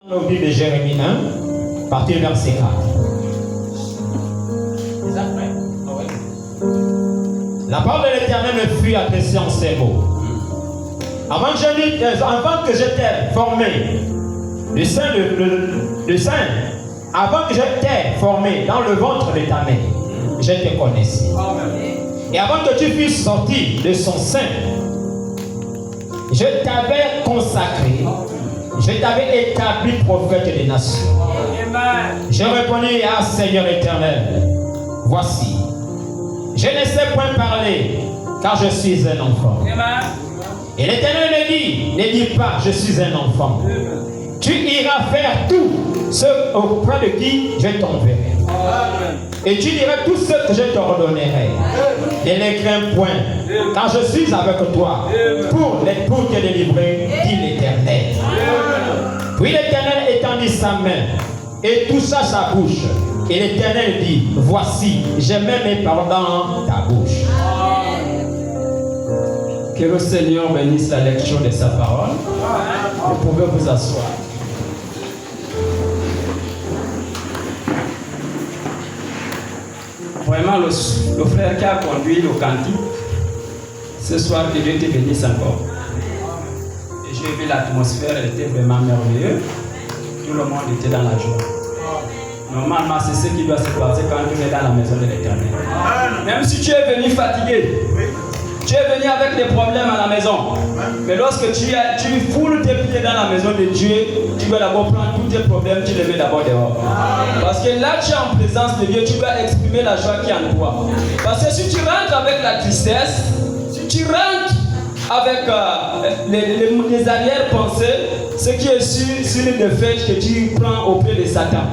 Au livre de Jérémie 1, partir du verset 4. La parole de l'Éternel me fut adressée en ces mots. Avant que je t'ai formé, avant que je t'ai formé dans le ventre de ta mère, je te connaissais. Et avant que tu fusses sorti de son sein, je t'avais consacré, je t'avais établi prophète des nations. Je répondis à Seigneur éternel, voici, je ne sais point parler, car je suis un enfant. Et l'Éternel me dit, ne dis pas, je suis un enfant. Tu iras faire tout ce auprès de qui je t'enverrai. Et tu diras tout ce que je t'ordonnerai. Ne les crains point, car je suis avec toi pour te délivrer, dit l'Éternel. Puis l'Éternel étendit sa main et toucha sa bouche. Et l'Éternel dit, voici, je mets mes paroles dans ta bouche. Que le Seigneur bénisse la lecture de sa parole. Vous pouvez vous asseoir. Vraiment, le frère qui a conduit le cantique, ce soir, que Dieu te bénisse encore. Et j'ai vu l'atmosphère, elle était vraiment merveilleuse. Tout le monde était dans la joie. Normalement, c'est ce qui doit se passer quand tu es dans la maison de l'Éternel. Même si tu es venu fatigué, tu es venu avec des problèmes à la maison. Mais lorsque tu foules tes pieds dans la maison de Dieu, tu vas d'abord prendre tous tes problèmes, tu les mets d'abord dehors. Parce que là, tu es en présence de Dieu, tu vas exprimer la joie qui est en toi. Parce que si tu rentres avec la tristesse, si tu rentres avec les arrière-pensées, ce qui est sur une défaite que tu prends auprès de Satan.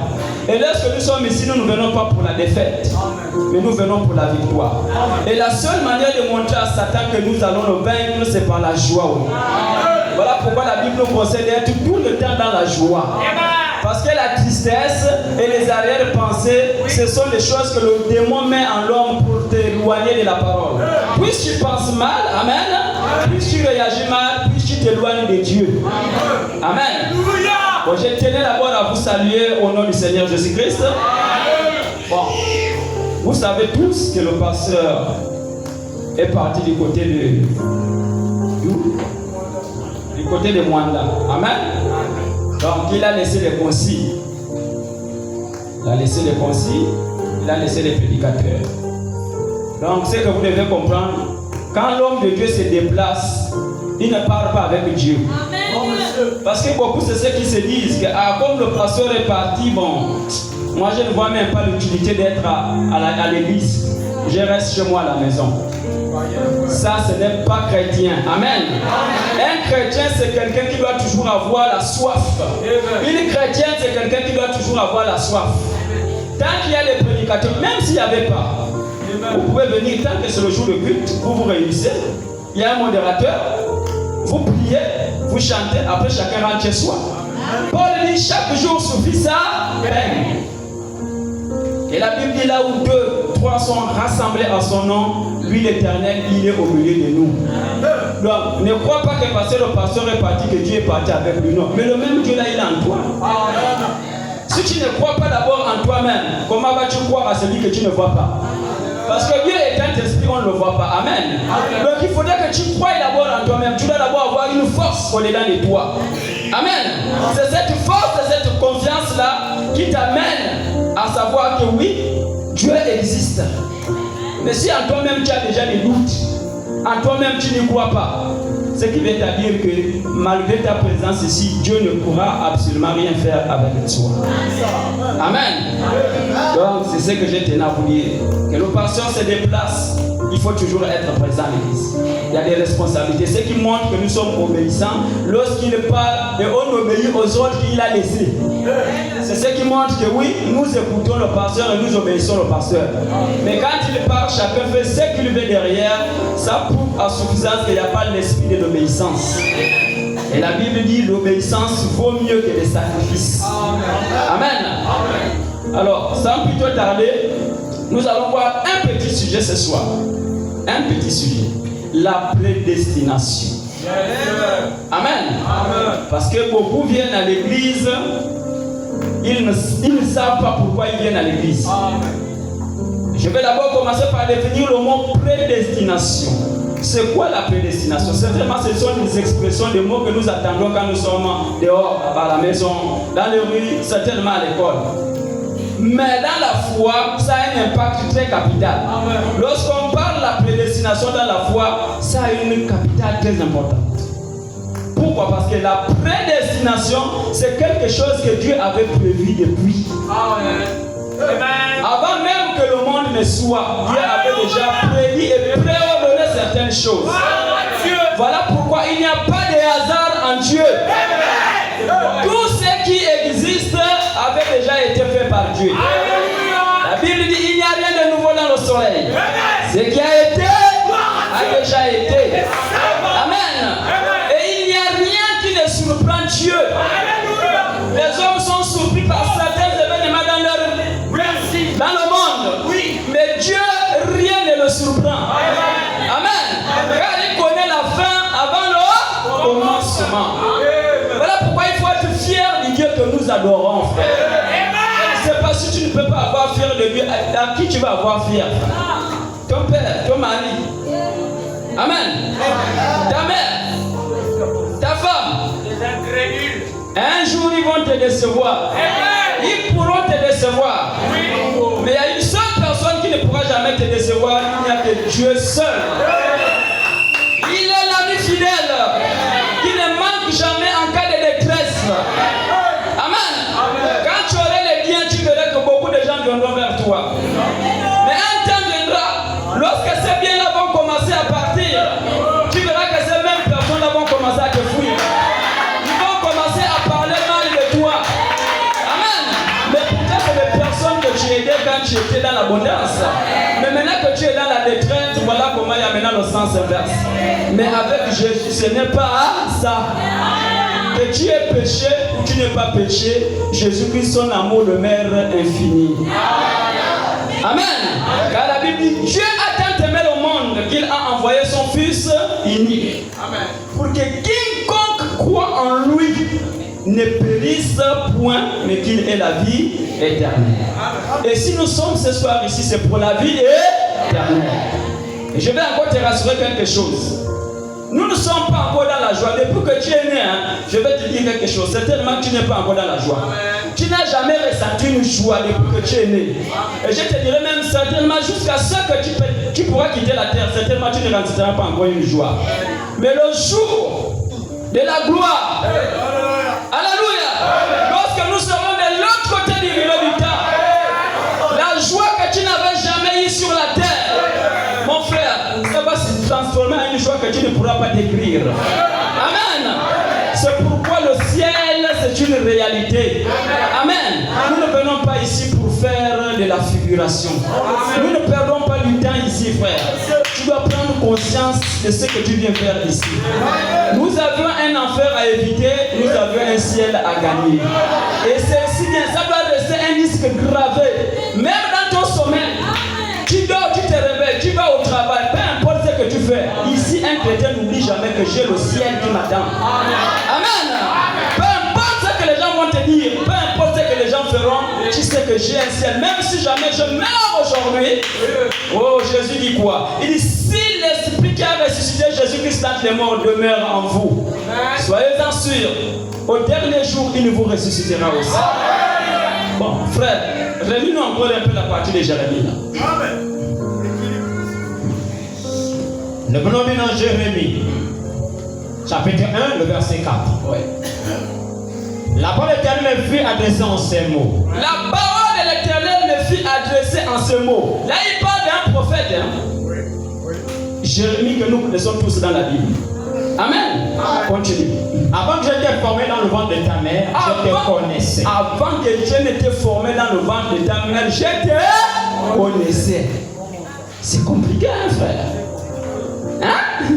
Et lorsque nous sommes ici, nous ne venons pas pour la défaite, mais nous venons pour la victoire. Et la seule manière de montrer à Satan que nous allons le vaincre, c'est par la joie. Voilà pourquoi la Bible nous conseille d'être tout le temps dans la joie. Parce que la tristesse et les arrière-pensées, ce sont les choses que le démon met en l'homme pour t'éloigner de la parole. Puis tu penses mal, amen. Puis tu réagis mal, puis tu t'éloignes de Dieu. Amen. Bon, je tenais d'abord à vous saluer au nom du Seigneur Jésus-Christ. Bon, vous savez tous que le pasteur est parti du côté de Mwanda. Amen. Donc il a laissé les conciles. Il a laissé les conciles, il a laissé les prédicateurs. Donc ce que vous devez comprendre, quand l'homme de Dieu se déplace, il ne parle pas avec Dieu. Amen. Parce que beaucoup c'est ceux qui se disent que comme le pasteur est parti, bon, moi je ne vois même pas l'utilité d'être à l'église. Je reste chez moi à la maison. Ça, ce n'est pas chrétien. Amen. Un chrétien, c'est quelqu'un qui doit toujours avoir la soif. Une chrétienne, c'est quelqu'un qui doit toujours avoir la soif. Tant qu'il y a les prédicateurs, même s'il n'y avait pas, vous pouvez venir tant que c'est le jour de culte, vous vous réunissez. Il y a un modérateur, vous priez, vous chantez, après chacun rentre chez soi. Paul dit chaque jour suffit ça. Et la Bible dit là où 2, 3 sont rassemblés à son nom, lui l'Éternel, il est au milieu de nous. Donc ne crois pas que parce que le pasteur est parti, que Dieu est parti avec lui. Non. Mais le même Dieu là, il est en toi. Si tu ne crois pas d'abord en toi-même, comment vas-tu croire à celui que tu ne vois pas? Parce que Dieu est un esprit, on ne le voit pas. Amen. Donc il faudrait que tu croies d'abord en toi-même. Tu dois d'abord avoir une force au-dedans de toi. Amen. C'est cette force, cette confiance-là qui t'amène à savoir que oui, Dieu existe. Mais si en toi-même tu as déjà des doutes, en toi-même tu n'y crois pas, ce qui veut te dire que malgré ta présence ici, Dieu ne pourra absolument rien faire avec toi. Amen. Donc c'est ce que je tenais à vous dire. Que le pasteur se déplace, il faut toujours être présent à l'église. Il y a des responsabilités. Ce qui montre que nous sommes obéissants lorsqu'il parle et on obéit aux ordres qu'il a laissés. C'est ce qui montre que oui, nous écoutons le pasteur et nous obéissons le pasteur. Mais quand il parle, chacun fait ce qu'il veut derrière. Ça prouve à suffisance qu'il n'y a pas l'esprit de l'obéissance. Et la Bible dit l'obéissance vaut mieux que les sacrifices. Amen. Alors, sans plus tarder, nous allons voir un petit sujet ce soir. Un petit sujet. La prédestination. Amen. Parce que beaucoup viennent à l'église, ils ne savent pas pourquoi ils viennent à l'église. Je vais d'abord commencer par définir le mot prédestination. C'est quoi la prédestination? Certainement, ce sont des expressions, des mots que nous attendons quand nous sommes dehors, à la maison, dans les rues, certainement à l'école. Mais dans la foi, ça a un impact très capital. Lorsqu'on parle de la prédestination dans la foi, ça a une capitale très importante. Pourquoi? Parce que la prédestination, c'est quelque chose que Dieu avait prévu depuis. Avant même que le monde ne soit, Dieu avait déjà prédit et préordonné certaines choses. Voilà pourquoi il n'y a pas de hasard en Dieu. Tout ce qui existe avait déjà été fait par Dieu. La Bible dit il n'y a rien de nouveau dans le soleil. Ce qui a été a déjà été. Amen. Et il n'y a rien qui ne surprend Dieu. Les hommes sont surpris par certains événements dans le monde. Mais Dieu, rien ne le surprend. Amen. Car il connaît la fin avant le commencement. Voilà pourquoi il faut être fier du Dieu que nous adorons, frère. Je ne sais pas si tu ne peux pas avoir fier de Dieu. À qui tu vas avoir fier? Ton père, ton mari. Amen. Ta mère, ta femme. Un jour ils vont te décevoir. Ils pourront te décevoir. Mais il y a une seule personne qui ne pourra jamais te décevoir. Il n'y a que Dieu seul. Il est l'ami fidèle qui ne manque jamais en cas de détresse. Amen. Quand tu aurais les biens, tu verrais que beaucoup de gens viendront vers toi. Mais un temps viendra, lorsque ces biens-là vont commencer à partir, tu verras que ces mêmes personnes-là vont commencer à te fuir. Ils vont commencer à parler mal de toi. Amen. Mais peut-être que les personnes que tu aidais quand tu étais dans l'abondance, mais maintenant que tu es dans la détresse, voilà comment il y a maintenant le sens inverse. Mais avec Jésus, ce n'est pas ça. Que tu aies péché ou tu n'es pas péché, Jésus-Christ, son amour demeure infini. Amen. Car la Bible dit, Dieu a tant aimé le monde qu'il a envoyé son Fils unique. Pour que quiconque croit en lui ne périsse point, mais qu'il ait la vie éternelle. Et si nous sommes ce soir ici, c'est pour la vie éternelle. Et je vais encore te rassurer quelque chose. Nous ne sommes pas encore dans la joie. Depuis que tu es né, je vais te dire quelque chose. Certainement que tu n'es pas encore dans la joie. Tu n'as jamais ressenti une joie depuis que tu es né. Et je te dirais même certainement jusqu'à ce que tu pourras quitter la terre. Certainement tu ne ressentiras pas encore une joie. Mais le jour de la gloire, alléluia, lorsque nous serons de l'autre côté du rideau du temps, la joie que tu n'avais jamais eue sur la terre, mon frère, ça va se transformer en une joie que tu ne pourras pas décrire. Amen. C'est pourquoi le ciel, c'est une réalité. Amen. Nous ne venons pas ici pour faire de la figuration. Nous ne perdons pas du temps ici, frère. Tu dois prendre conscience de ce que tu viens faire ici. Nous avions un enfer à éviter, nous avions un ciel à gagner. Et c'est si bien, ça doit rester un disque gravé. Même dans ton sommeil, tu dors, tu te réveilles, tu vas au travail, peu importe ce que tu fais. Ici, un chrétien n'oublie jamais que j'ai le ciel qui m'attend. Amen. Peu importe ce que les gens vont te dire, peu importe ce que les gens feront, tu sais que j'ai un ciel. Même si jamais je meurs aujourd'hui, oh, Jésus dit quoi? Il dit, si l'Esprit qui a ressuscité Jésus-Christ dans les morts demeure en vous, soyez-en sûrs, au dernier jour, il vous ressuscitera aussi. Bon, frère, relis-nous encore un peu la partie de Jérémie. Amen. Nous venons maintenant dans Jérémie, chapitre 1, le verset 4. Oui. La parole de l'Éternel me fut adressée en ces mots. La parole de l'Éternel me fut adressée en ces mots. Là, il parle d'un prophète. Jérémie, que nous connaissons tous dans la Bible. Amen. Continue. Avant que j'étais formé dans le ventre de ta mère, je te connaissais. Avant que je n'étais formé dans le ventre de ta mère, je te connaissais. C'est compliqué, hein, frère? Hein?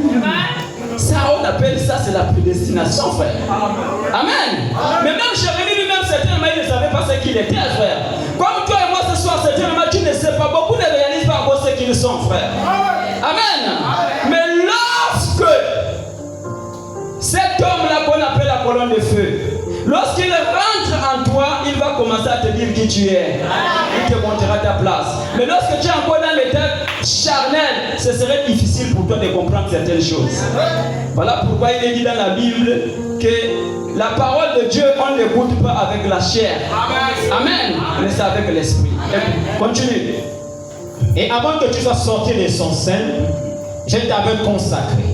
Ça, on appelle ça, c'est la prédestination, frère. Amen. Mais même Jérémie lui-même, certainement, il ne savait pas ce qu'il était, frère. Comme toi et moi ce soir, certainement, tu ne sais pas. Beaucoup ne réalisent pas encore ce qu'ils sont, frère. Amen. Mais lorsque qui tu es. Il te montrera ta place. Mais lorsque tu es encore dans l'état charnel, ce serait difficile pour toi de comprendre certaines choses. Voilà pourquoi il est dit dans la Bible que la parole de Dieu, on ne l'écoute pas avec la chair. Amen. Mais c'est avec l'esprit. Continue. Et avant que tu sois sorti de son sein, je t'avais consacré.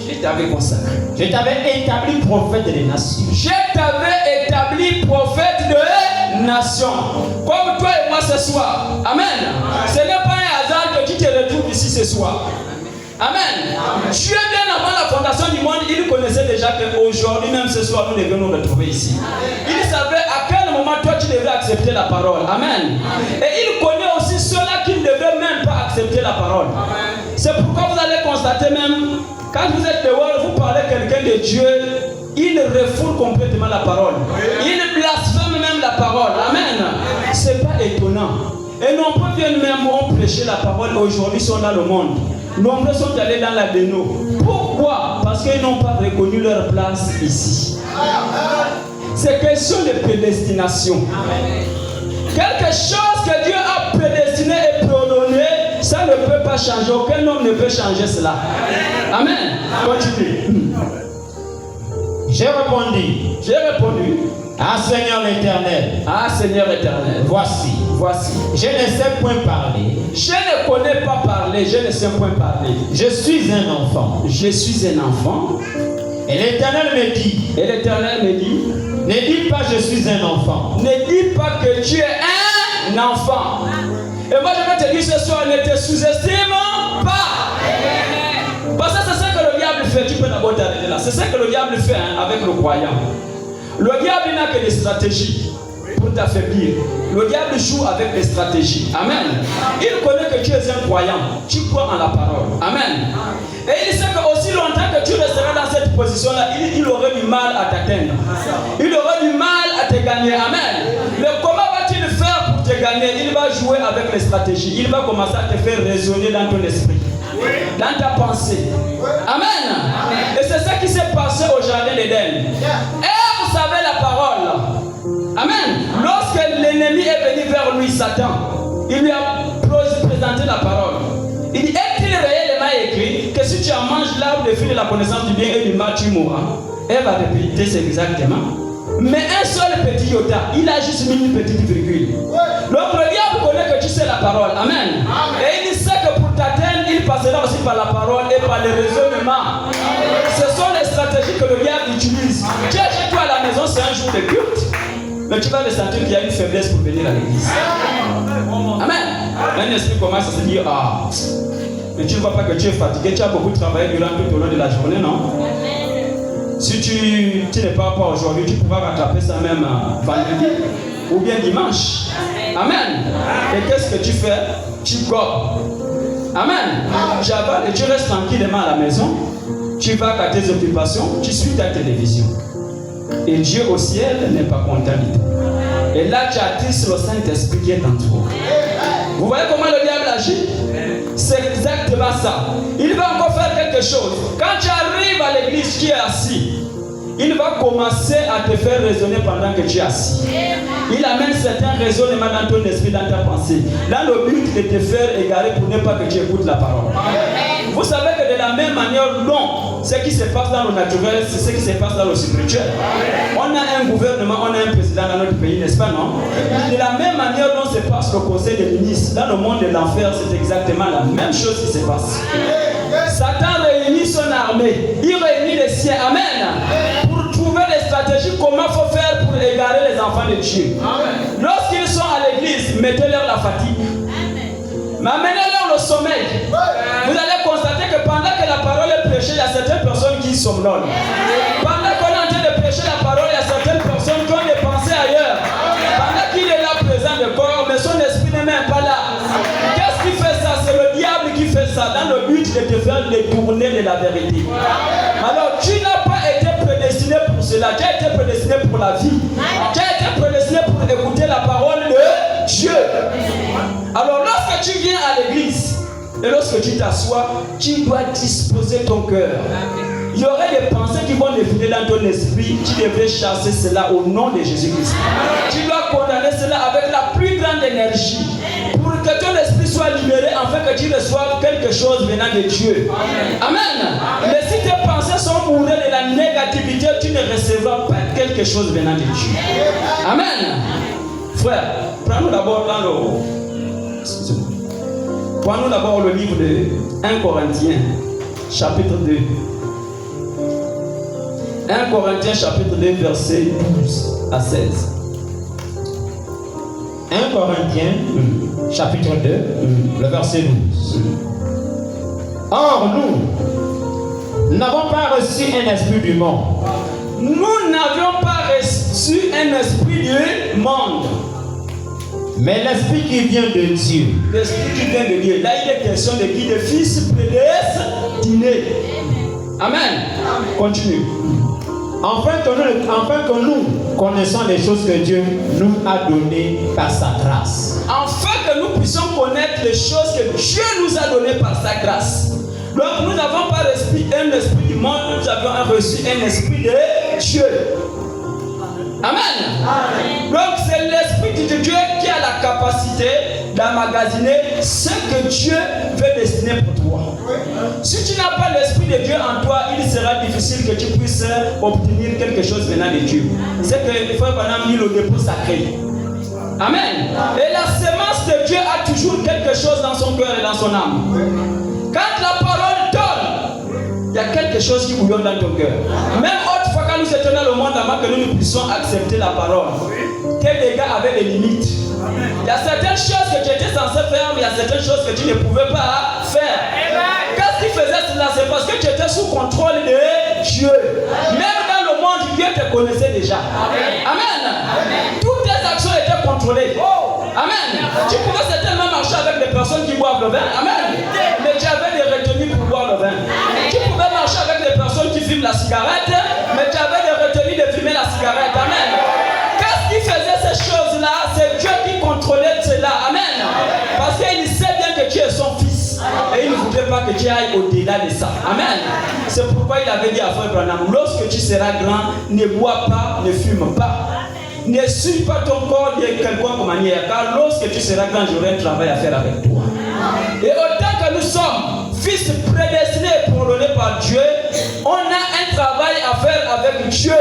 Je t'avais consacré. Je t'avais établi prophète des nations. Je t'avais établi prophète de nations. Comme toi et moi ce soir. Amen. Ce n'est pas un hasard que tu te retrouves ici ce soir. Amen. Dieu, bien avant la fondation du monde, il connaissait déjà qu'aujourd'hui, même ce soir, nous devons nous retrouver ici. Il savait à quel moment toi tu devais accepter la parole. Amen. Et il connaît aussi ceux-là qui ne devraient même pas accepter la parole. C'est pourquoi vous allez constater même, quand vous êtes dehors, vous parlez à quelqu'un de Dieu, il refoule complètement la parole. Il blasphème même la parole. Amen. C'est pas étonnant. Et nombreux viennent même ont prêché la parole aujourd'hui sont dans le monde. Nombreux sont allés dans la déno. Pourquoi? Parce qu'ils n'ont pas reconnu leur place ici. C'est question de prédestination. Quelque chose que Dieu a prédestiné et préordonné, ça ne peut pas changer. Aucun homme ne peut changer cela. Amen. Continue. J'ai répondu. Ah Seigneur l'Éternel. Ah Seigneur l'Éternel. Voici. Je ne sais point parler. Je ne connais pas parler. Je ne sais point parler. Je suis un enfant. Et l'Éternel me dit. Ne dis pas je suis un enfant. Ne dis pas que tu es un enfant. Et moi je vais te dire ce soir, ne te sous-estime pas. Parce que c'est ça que le diable fait. Tu peux d'abord t'arrêter là. C'est ça que le diable fait avec le croyant. Le diable n'a que des stratégies pour t'affaiblir. Le diable joue avec des stratégies. Amen. Il connaît que tu es un croyant. Tu crois en la parole. Amen. Et il sait que aussi longtemps que tu resteras dans cette position-là, il aurait du mal à t'atteindre. Il aurait du mal à te gagner. Amen. Mais comment va-t-il faire pour te gagner? Il va jouer avec les stratégies. Il va commencer à te faire résonner dans ton esprit, dans ta pensée. Amen. Et c'est ça qui s'est passé au jardin d'Éden. Et vous savez la parole. Amen. Lorsque l'ennemi est venu vers lui, Satan, il lui a présenté la parole. Il dit, est-il réellement écrit que si tu en manges l'arbre de fruit de la connaissance du bien et du mal, tu mourras? Elle va répéter, c'est exactement. Mais un seul petit iota, il a juste mis une petite virgule. Donc le diable connaît que tu sais la parole. Amen. Et il sait que pour t'atteindre, il passera aussi par la parole et par le raisonnement. Ce sont les stratégies que le diable utilise. Tu es chez toi à la maison, c'est un jour de culte. Mais tu vas le sentir qu'il y a une faiblesse pour venir à l'église. Amen. Un esprit commence à se dire, ah, mais tu ne vois pas que tu es fatigué, tu as beaucoup travaillé durant tout au long de la journée, non? Si tu n'es pas aujourd'hui, tu pourras rattraper ça même vendredi ou bien dimanche. Amen. Et qu'est-ce que tu fais? Tu gobes. Amen. Tu avales et tu restes tranquillement à la maison. Tu vas à tes occupations, tu suis ta télévision. Et Dieu au ciel n'est pas content de toi. Et là, tu attises le Saint-Esprit qui est en toi. Vous voyez comment le diable agit? C'est exactement ça. Il va encore faire quelque chose. Quand tu arrives à l'église, tu es assis. Il va commencer à te faire raisonner pendant que tu es assis. Il amène certains raisonnements dans ton esprit, dans ta pensée, dans le but de te faire égarer pour ne pas que tu écoutes la parole. Vous savez que de la même manière, non, ce qui se passe dans le naturel, c'est ce qui se passe dans le spirituel. On a un gouvernement, on a un président dans notre pays, n'est-ce pas, non? De la même manière dont se passe le conseil des ministres, dans le monde de l'enfer, c'est exactement la même chose qui se passe. Satan réunit son armée, il réunit les siens, amen, pour trouver des stratégies, comment il faut faire pour égarer les enfants de Dieu. Lorsqu'ils sont à l'église, mettez-leur la fatigue, mais amenez-leur le sommeil. Vous allez constater que pendant que la parole est prêchée, il y a certaines personnes qui somnolent. Pendant qu'on est en train de prêcher la parole, il y a certaines personnes qui ont des pensées ailleurs. Pendant qu'il est là présent de corps, mais son esprit n'est même pas là. Qu'est-ce qui fait ça? C'est le diable qui fait ça dans le but de te faire détourner de la vérité. Alors tu n'as pas été prédestiné pour cela. Tu as été prédestiné pour la vie. Tu as été prédestiné pour écouter la parole de Dieu. Alors lorsque tu viens à l'église et lorsque tu t'assois, tu dois disposer ton cœur. Il y aurait des pensées qui vont défiler dans ton esprit. Tu devrais chasser cela au nom de Jésus-Christ. Tu dois condamner cela avec la pluie d'énergie pour que ton esprit soit libéré afin que tu reçoives quelque chose venant de Dieu. Amen. Mais si tes pensées sont bourrées de la négativité, tu ne recevras pas quelque chose venant de Dieu. Amen. Frère, prends-nous d'abord dans le... Excusez-moi. Prends-nous d'abord le livre de 1 Corinthiens, chapitre 2. 1 Corinthiens, chapitre 2, versets 12 à 16. 1 Corinthiens, chapitre 2, le verset 12. Or, nous n'avons pas reçu un esprit du monde. Nous n'avions pas reçu un esprit du monde. Mais l'esprit qui vient de Dieu. L'esprit qui vient de Dieu. Là, il est question de qui? De fils prédestinés. Amen. Continue. Enfin que nous connaissons les choses que Dieu nous a données par sa grâce. Afin que nous puissions connaître les choses que Dieu nous a données par sa grâce. Donc nous n'avons pas reçu un esprit du monde, nous avons reçu un esprit de Dieu. Amen. Donc c'est l'esprit de Dieu qui a la capacité d'emmagasiner ce que Dieu veut destiner pour toi. Si tu n'as pas l'esprit de Dieu en toi, il sera difficile que tu puisses obtenir quelque chose venant de Dieu. C'est que le frère Branham dit le dépôt sacré. Amen. Et la semence de Dieu a toujours quelque chose dans son cœur et dans son âme. Quand la parole donne, il y a quelque chose qui bouillonne dans ton cœur. Même autrefois quand nous étions dans le monde avant que nous puissions accepter la parole, tes dégâts avaient des limites. Il y a certaines choses que tu étais censé faire, mais il y a certaines choses que tu ne pouvais pas faire. Qu'est-ce qui faisait cela? C'est parce que tu étais sous contrôle de Dieu. Même dans le monde, Dieu te connaissait déjà. Amen. Toutes tes actions étaient contrôlées. Amen. Tu pouvais certainement marcher avec des personnes qui boivent le vin. Amen. Mais tu avais des retenues pour boire le vin. Tu pouvais marcher avec des personnes qui fument la cigarette, mais tu avais des retenues de fumer la cigarette. Amen. Qu'est-ce qui faisait ces choses-là? C'est Dieu qui contrôlait cela. Amen. Parce qu'il sait bien que tu es son fils. Et il ne voudrait pas que tu ailles au-delà de ça. Amen. C'est pourquoi il avait dit à Frère Branham, lorsque tu seras grand, ne bois pas, ne fume pas. Ne suis pas ton corps de quelconque manière, car lorsque tu seras grand, j'aurai un travail à faire avec toi. Et autant que nous sommes fils prédestinés pour donner par Dieu, on a un travail à faire avec Dieu.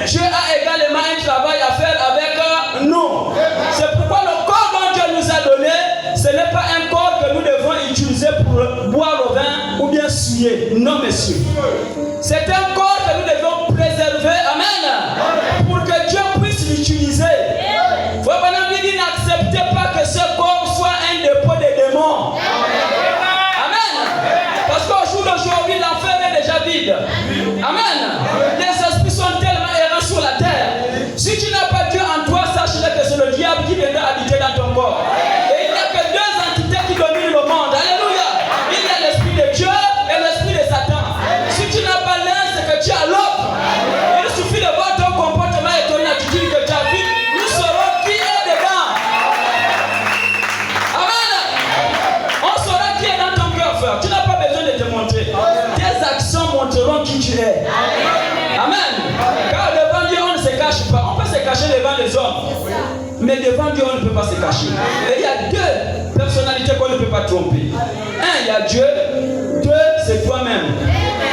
Dieu a également un travail à faire avec nous. C'est pourquoi le corps dont Dieu nous a donné, ce n'est pas un corps que nous devons utiliser pour boire le vin ou bien suer. Non, monsieur. C'est un corps que nous devons préserver. Amen. Pour que Dieu puisse l'utiliser. Frère Branham dit, n'acceptez pas que ce corps soit un dépôt de démons. Amen. Parce qu'au jour d'aujourd'hui, l'enfer est déjà vide. Amen. Les esprits sont tellement errants sur la terre. Si tu n'as pas Dieu en toi, sache-le que c'est le diable qui viendra habiter dans ton corps. Et il n'y a que deux entités qui dominent le monde. Alléluia. Il y a l'esprit de Dieu et l'esprit de Satan. Si tu n'as pas l'un, c'est que tu as l'autre. Il suffit de voir ton comportement et ton attitude que tu as vu. Nous saurons qui est dedans. Amen. On saura qui est dans ton cœur, frère. Tu n'as pas besoin de te montrer. Tes actions montreront qui tu es. Amen. Car devant Dieu, on ne se cache pas. On peut se cacher devant les hommes. Mais devant Dieu, on ne peut pas se cacher. Et il y a deux personnalités qu'on ne peut pas tromper. Un, il y a Dieu. Deux, c'est toi-même.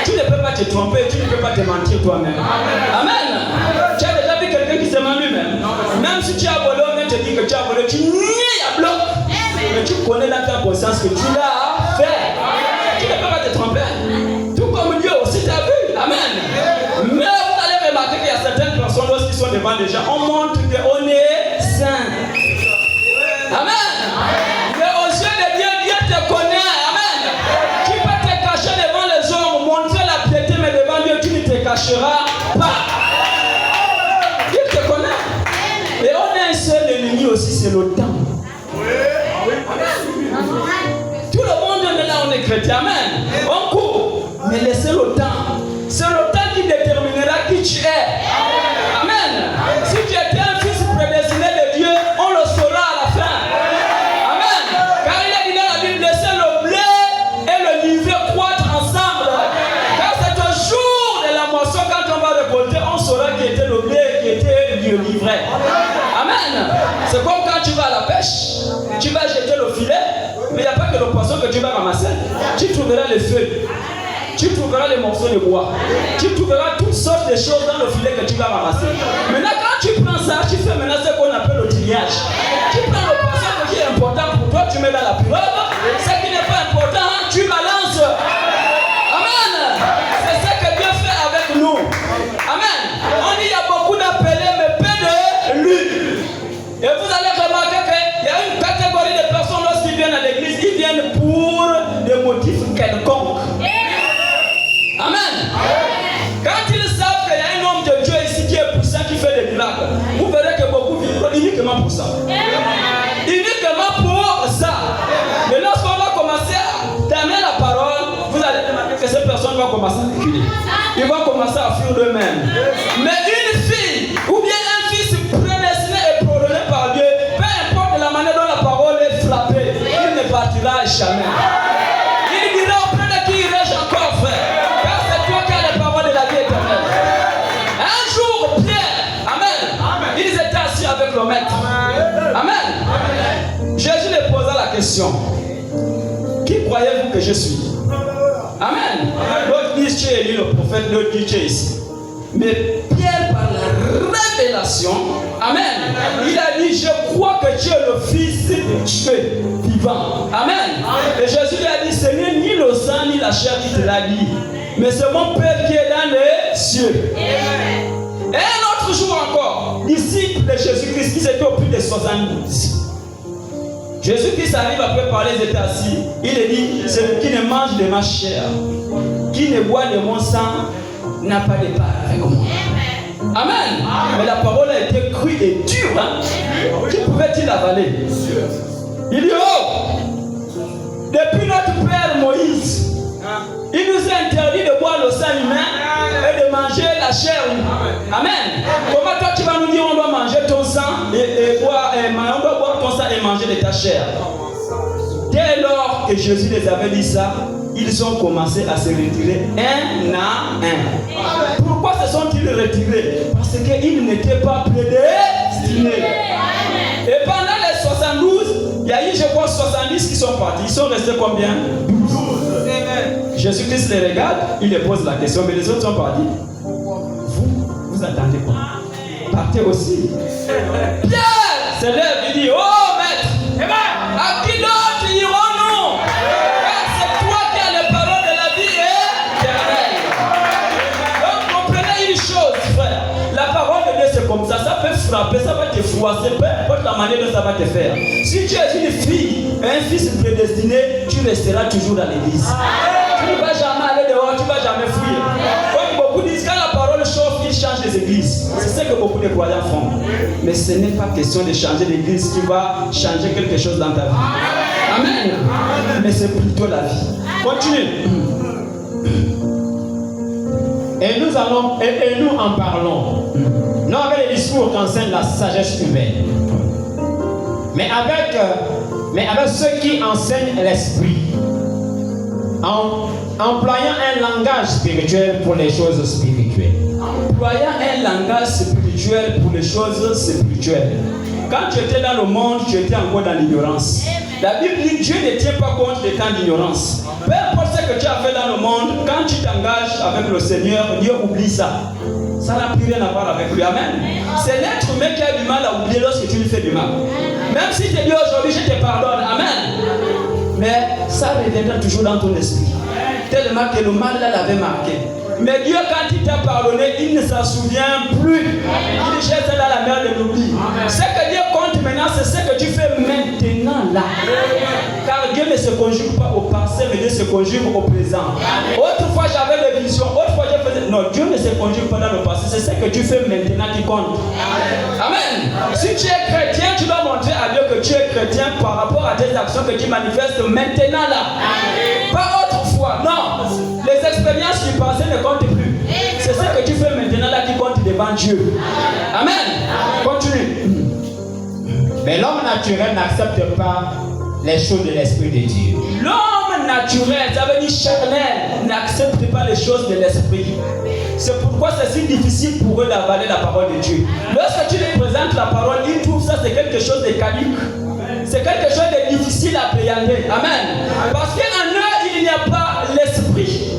Tu ne peux pas te tromper, tu ne peux pas te mentir toi-même. Amen. Tu as déjà vu quelqu'un qui se ment lui-même. Même si tu as volé, on vient te dire que tu as volé, tu nies à bloc. Mais tu connais dans ta conscience que tu l'as fait. Tu ne peux pas te tromper. Tout comme Dieu aussi t'a vu. Amen. Mais vous allez remarquer qu'il y a certaines personnes lorsqu'ils sont devant des gens, on montre qu'on est saint. Amen. Mais aux yeux de Dieu, Dieu te connaît. Amen. Tu peux te cacher devant les hommes, montrer la piété, mais devant Dieu, tu ne te cacheras pas. Dieu te connaît. Et on a un seul ennemi aussi, c'est le temps. Tout le monde est là, on est chrétien. Amen. On court. Mais laissez le temps. C'est le temps qui déterminera qui tu es. Amen. Si tu étais un fils prédestiné de Dieu, on le saura à la fin. Amen. Car il est dit dans la Bible, laissez le blé et le livret croître ensemble. Car c'est au jour de la moisson, quand on va récolter, on saura qui était le blé et qui était le livret. Amen. C'est comme quand quand tu vas à la pêche, tu vas jeter le filet, mais il n'y a pas que le poisson que tu vas ramasser. Tu trouveras les feuilles, tu trouveras les morceaux de bois, tu trouveras toutes sortes de choses dans le filet que tu vas ramasser. Maintenant, quand tu prends ça, tu fais maintenant ce qu'on appelle le triage. Tu prends le poisson qui est important pour toi, tu mets dans la pirogue. Ce qui n'est pas important, tu balances. Amen. C'est ce que Dieu fait avec nous. Amen. On dit il y a beaucoup d'appelés, mais peu de lui. Et vous allez remarquer qu'il y a une catégorie de personnes lorsqu'ils viennent à l'église, ils viennent pour des motifs quelconques. Amen. Quand ils savent qu'il y a un homme de Dieu ici qui est puissant, qui fait des miracles, vous verrez que beaucoup viennent uniquement pour ça. Uniquement pour ça. Mais lorsqu'on va commencer à terminer la parole, vous allez remarquer que ces personnes vont commencer à reculer. Ils vont commencer à fuir d'eux-mêmes. Mais une fille ou bien un fils prédestiné et projeté par Dieu, peu importe la manière dont la parole est frappée, il ne partira jamais. Il dira auprès de qui irai-je encore, frère? Car c'est toi qui as les paroles de la vie éternelle. Un jour, Pierre, amen, ils étaient assis avec le maître. Amen. Jésus leur posa la question: qui croyez-vous que je suis? Amen. L'autre dit tu es le prophète, l'autre dit tu es ici. Mais Pierre, par la révélation, amen, il a dit je crois que tu es le fils de Dieu vivant. Amen. Et Jésus lui a dit ce n'est ni le sang ni la chair qui te l'a dit, mais c'est mon Père qui est dans les cieux. Et un autre jour encore, disciples de Jésus-Christ qui étaient au plus de 70. Jésus-Christ arrive après parler, ils étaient assis. Il a dit celui qui ne mange de ma chair, qui ne boit de mon sang, n'a pas de part avec moi. Amen. Mais la parole a été crue et dure. Hein? Qui pouvait-il avaler? Il dit oh, depuis notre père Moïse, il nous a interdit de boire le sang humain et de manger la chair humaine. Amen. Comment toi tu vas nous dire on doit manger ton sang et boire, on doit boire ton sang et manger de ta chair? Dès lors que Jésus les avait dit ça, ils ont commencé à se retirer un à un. Pourquoi se sont-ils retirés? Parce qu'ils n'étaient pas prédestinés. Et pendant les 72, il y a eu, je crois, 70 qui sont partis. Ils sont restés combien? 12. Jésus-Christ les regarde, il les pose la question, mais les autres sont partis. Vous attendez quoi? Partez aussi. Pierre se lève, il dit oh maître, à qui d'autre irons-nous? Car c'est toi qui as les paroles de la vie éternelle. Donc comprenez une chose, frère. La parole de Dieu c'est comme ça peut frapper, ça va te froisser, peu importe la manière dont ça va te faire. Si tu es une fille, un fils prédestiné, tu resteras toujours dans l'église. Tu ne vas jamais aller dehors, tu ne vas jamais fouiller. Comme beaucoup disent, quand la parole chauffe, ils changent les églises. C'est ce que beaucoup de croyants font. Mais ce n'est pas question de changer l'église qui va changer quelque chose dans ta vie. Amen. Mais c'est plutôt la vie. Continue. Et nous en parlons. Non avec les discours qu'enseigne la sagesse humaine, mais avec ceux qui enseignent l'esprit, en employant un langage spirituel pour les choses spirituelles. Employant un langage spirituel pour les choses spirituelles. Quand tu étais dans le monde, tu étais encore dans l'ignorance. La Bible dit que Dieu ne tient pas compte des temps d'ignorance. Peu importe ce que tu as fait dans le monde, quand tu t'engages avec le Seigneur, Dieu oublie ça. Ça n'a plus rien à voir avec lui. Amen. C'est l'être humain qui a du mal à oublier lorsque tu lui fais du mal. Même si tu dis aujourd'hui, je te pardonne. Amen. Mais ça reviendra toujours dans ton esprit. Tellement que le mal là l'avait marqué. Mais Dieu, quand il t'a pardonné, il ne s'en souvient plus. Il jette ça dans la mer de l'oubli. Ce que Dieu compte maintenant, c'est ce que tu fais maintenant là. Car Dieu ne se conjugue pas au passé, mais Dieu se conjugue au présent. Autrefois, j'avais des visions. Autrefois, je faisais. Non, Dieu ne se conjugue pas dans le passé. C'est ce que tu fais maintenant qui compte. Amen. Si tu es chrétien, tu dois montrer à Dieu que tu es chrétien par rapport à tes actions que tu manifestes maintenant là. Pas autrefois. Non. Les expériences du passé ne comptent plus. C'est ce que tu fais maintenant là qui compte devant Dieu. Amen. Continue. Mais l'homme naturel n'accepte pas les choses de l'Esprit de Dieu. L'homme naturel, ça veut dire charnel, n'accepte pas les choses de l'Esprit. C'est pourquoi c'est si difficile pour eux d'avaler la parole de Dieu. Lorsque tu les présentes la parole, ils trouvent ça c'est quelque chose de caduc. C'est quelque chose de difficile à appréhender. Amen. Parce qu'en eux, il n'y a pas l'esprit.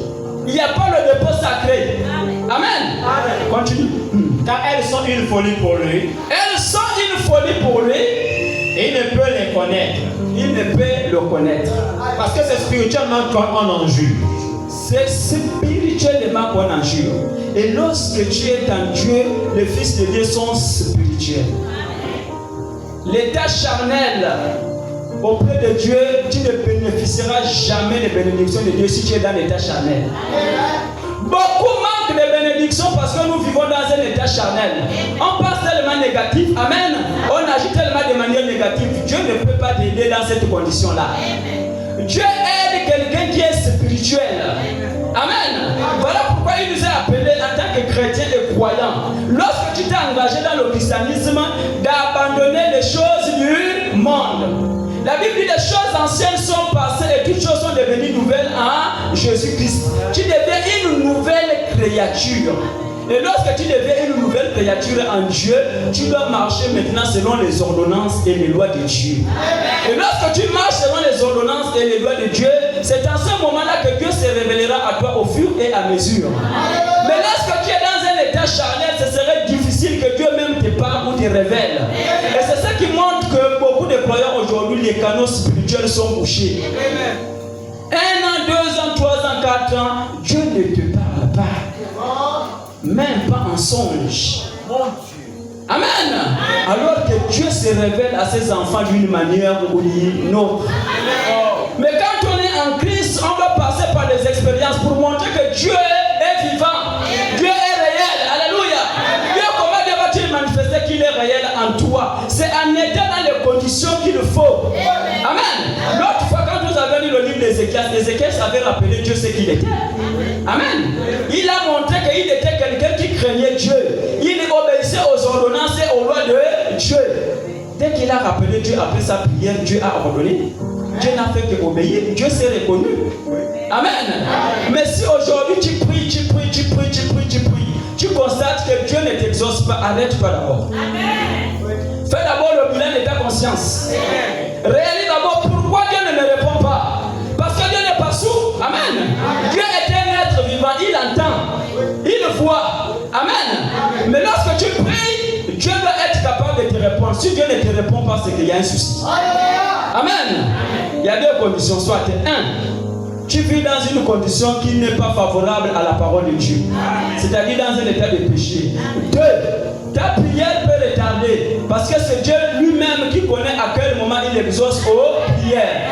Il n'y a pas le dépôt sacré. Amen. Continue. Car elles sont une folie pour lui. Elles sont une folie pour lui. Et il ne peut les connaître. Il ne peut le connaître. Parce que c'est spirituellement qu'on en jure. C'est spirituellement qu'on en jure. Et lorsque tu es en Dieu, les fils de Dieu sont spirituels. L'état charnel auprès de Dieu, tu ne bénéficieras jamais des bénédictions de Dieu si tu es dans l'état charnel. Beaucoup manquent de bénédictions parce que nous vivons dans un état charnel. On pense tellement négatif, amen. On agit tellement de manière négative. Dieu ne peut pas t'aider dans cette condition-là. Dieu aide quelqu'un qui est spirituel. Amen. Voilà pourquoi il nous a appelés en tant que chrétiens et croyants. Lorsque tu t'es engagé dans le christianisme, d'abandonner les choses du monde. La Bible dit les choses anciennes sont passées et toutes choses sont devenues nouvelles en Jésus-Christ. Tu deviens une nouvelle créature. Et lorsque tu deviens une nouvelle créature en Dieu, tu dois marcher maintenant selon les ordonnances et les lois de Dieu. Et lorsque tu marches selon les ordonnances et les lois de Dieu, c'est en ce moment-là que Dieu se révélera à toi au fur et à mesure. Mais lorsque tu es dans un état charnel, ce serait difficile que Dieu même te parle ou te révèle. Et c'est ça qui montre que beaucoup de croyants aujourd'hui, les canaux spirituels sont bouchés. 1 an, 2 ans, 3 ans, 4 ans, Dieu ne te parle pas. Même pas en songe. Amen. Alors que Dieu se révèle à ses enfants d'une manière ou d'une autre. Mais quand on est en Christ, on va passer par des expériences pour montrer que Dieu est vivant. Dieu est réel. Alléluia. Dieu, comment Dieu va-t-il manifester qu'il est réel en toi? C'est en étant dans les conditions qu'il faut. Amen. L'autre fois, quand nous avons lu le livre d'Ézéchiel, Ézéchiel savait rappeler Dieu ce qu'il était. Amen. Il a montré qu'il était quelqu'un qui craignait Dieu. Il obéissait aux ordonnances et aux lois de Dieu. Dès qu'il a rappelé Dieu après sa prière, Dieu a ordonné. Dieu n'a fait qu'obéir. Dieu s'est reconnu. Amen. Mais si aujourd'hui tu pries, tu constates que Dieu ne t'exauce pas, arrête-toi d'abord. Fais d'abord le bilan de ta conscience. Réalise d'abord pourquoi Dieu ne me répond pas. Parce que Dieu n'est pas sourd. Amen. Dieu est un être vivant, il entend, il voit. Amen. Mais lorsque tu pries, Dieu doit être capable de te répondre. Si Dieu ne te répond pas, c'est qu'il y a un souci. Amen. Il y a deux conditions. Soit tu vis dans une condition qui n'est pas favorable à la parole de Dieu. C'est-à-dire dans un état de péché. 2, ta prière peut retarder. Parce que c'est Dieu lui-même qui connaît à quel moment il exauce aux prières.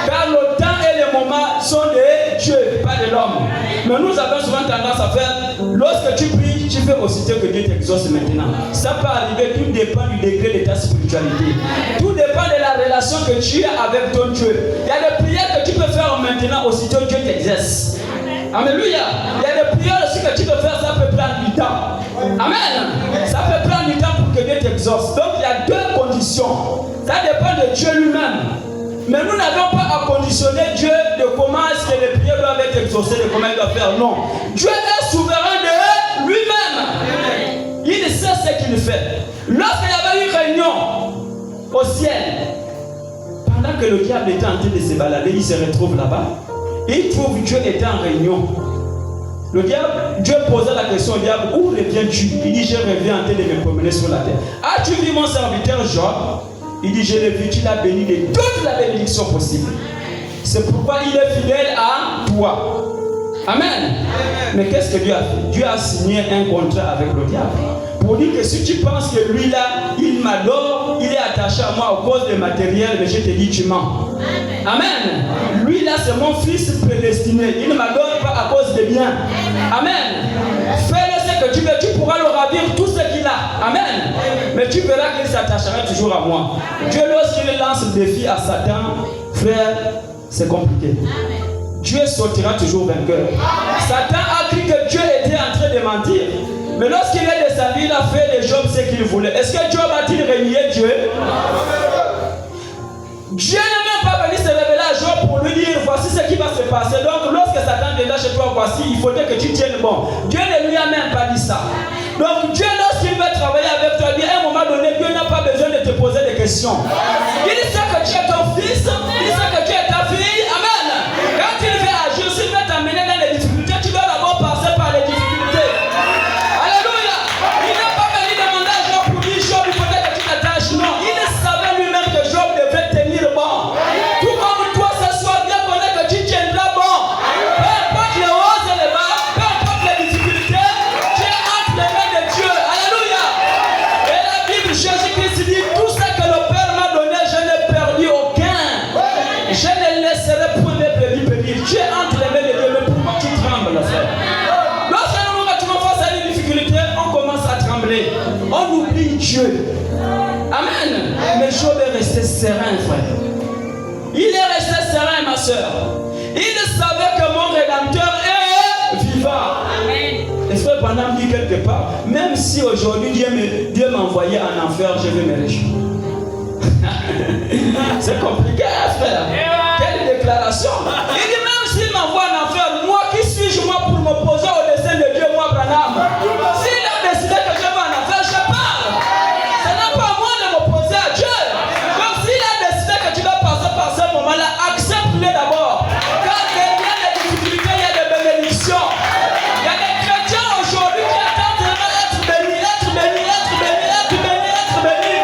Car le temps et les moments sont de Dieu, pas de l'homme. Mais nous avons souvent tendance à faire, lorsque tu pries, tu fais aussitôt que Dieu t'exauce maintenant. Ça peut arriver, tout dépend du degré de ta spiritualité. Tout dépend de la relation que tu as avec ton Dieu. Il y a des prières que tu peux faire maintenant, aussitôt Dieu t'exerce. Alléluia. Il y a des prières aussi que tu peux faire, ça peut prendre du temps. Amen. Ça peut prendre du temps pour que Dieu t'exauce. Donc il y a deux conditions. Ça dépend de Dieu lui-même. Mais nous n'avons pas à conditionner Dieu de comment est-ce que les prières doivent être exaucées, de comment il doit faire. Non. Dieu est souverain de lui-même. Il sait ce qu'il fait. Lorsqu'il y avait une réunion au ciel, pendant que le diable était en train de se balader, il se retrouve là-bas. Et il trouve Dieu était en réunion. Le diable, Dieu posait la question au diable, où reviens-tu? Il dit, je reviens en train de me promener sur la terre. As-tu vu mon serviteur Job? Il dit, je l'ai vu, tu l'as béni de toute la bénédiction possible. C'est pourquoi il est fidèle à toi. Amen. Mais qu'est-ce que Dieu a fait? Dieu a signé un contrat avec le diable. Pour dire que si tu penses que lui là, il m'adore, il est attaché à moi aux causes de matériel, mais je te dis, tu mens. Amen. Lui là, c'est mon fils prédestiné. Il ne m'adore pas à cause des biens. Amen. Fais-le ce que tu veux, tu pourras le ravir tout ce qu'il a. Amen. Mais tu verras qu'il s'attachera toujours à moi. Dieu, lorsqu'il lance le défi à Satan, frère, c'est compliqué. Dieu sortira toujours vainqueur. Satan a cru que Dieu était en train de mentir. Mais lorsqu'il est descendu, il a fait de Job ce qu'il voulait. Est-ce que Job a-t-il renié Dieu? Dieu n'a même pas venu se révéler à Job pour lui dire voici ce qui va se passer. Donc lorsque Satan viendra chez toi, voici, il faudrait que tu tiennes bon. Dieu ne lui a même pas dit ça. Donc Dieu, lorsqu'il veut travailler avec toi, à un moment donné, Dieu n'a pas besoin de te poser des questions. bénédiction. Il sait que tu es ton fils, il sait que tu es ta fille. Amen. Quand il veut agir, s'il veut t'amener dans les difficultés, tu dois d'abord passer par les difficultés. Alléluia. Il n'a pas venu demander à Job pour dire Job, il faudrait que tu t'attaches. Non, il savait lui-même que Job devait tenir bon. Tout comme toi ce soir, bien connaît que tu tiendras bon. Peu importe les hauts et les bas, peu importe les difficultés, tu es entre les mains de Dieu. Alléluia. Et la Bible, Jésus-Christ dit, tout ce que le Père m'a donné, je n'ai perdu aucun. Je ne laisserai point mes brebis périr. Tu es entre les mains de Dieu, mais pourquoi tu trembles, frère? Lorsque nous nous mettons face à des difficultés, on commence à trembler. On oublie Dieu. Amen. Mais Job est resté serein, frère. Il est resté serein, ma soeur. Il savait que mon Rédempteur est vivant. Amen. Et frère Branham dit quelque part, même si aujourd'hui Dieu m'a envoyé en enfer, je vais me réjouir. C'est compliqué, frère. Quelle déclaration. Il dit même s'il m'envoie en enfer, moi qui suis-je moi pour m'opposer au dessein de Dieu, moi Branham? S'il a décidé que je vais en enfer, je parle. Ce n'est pas à moi de m'opposer à Dieu. Donc s'il a décidé que tu dois passer par ce moment-là, accepte-le d'abord. Quand il y a des difficultés, il y a des bénédictions. Il y a des chrétiens aujourd'hui qui attendent de être bénis, être bénis, être bénis, être bénis, être bénis.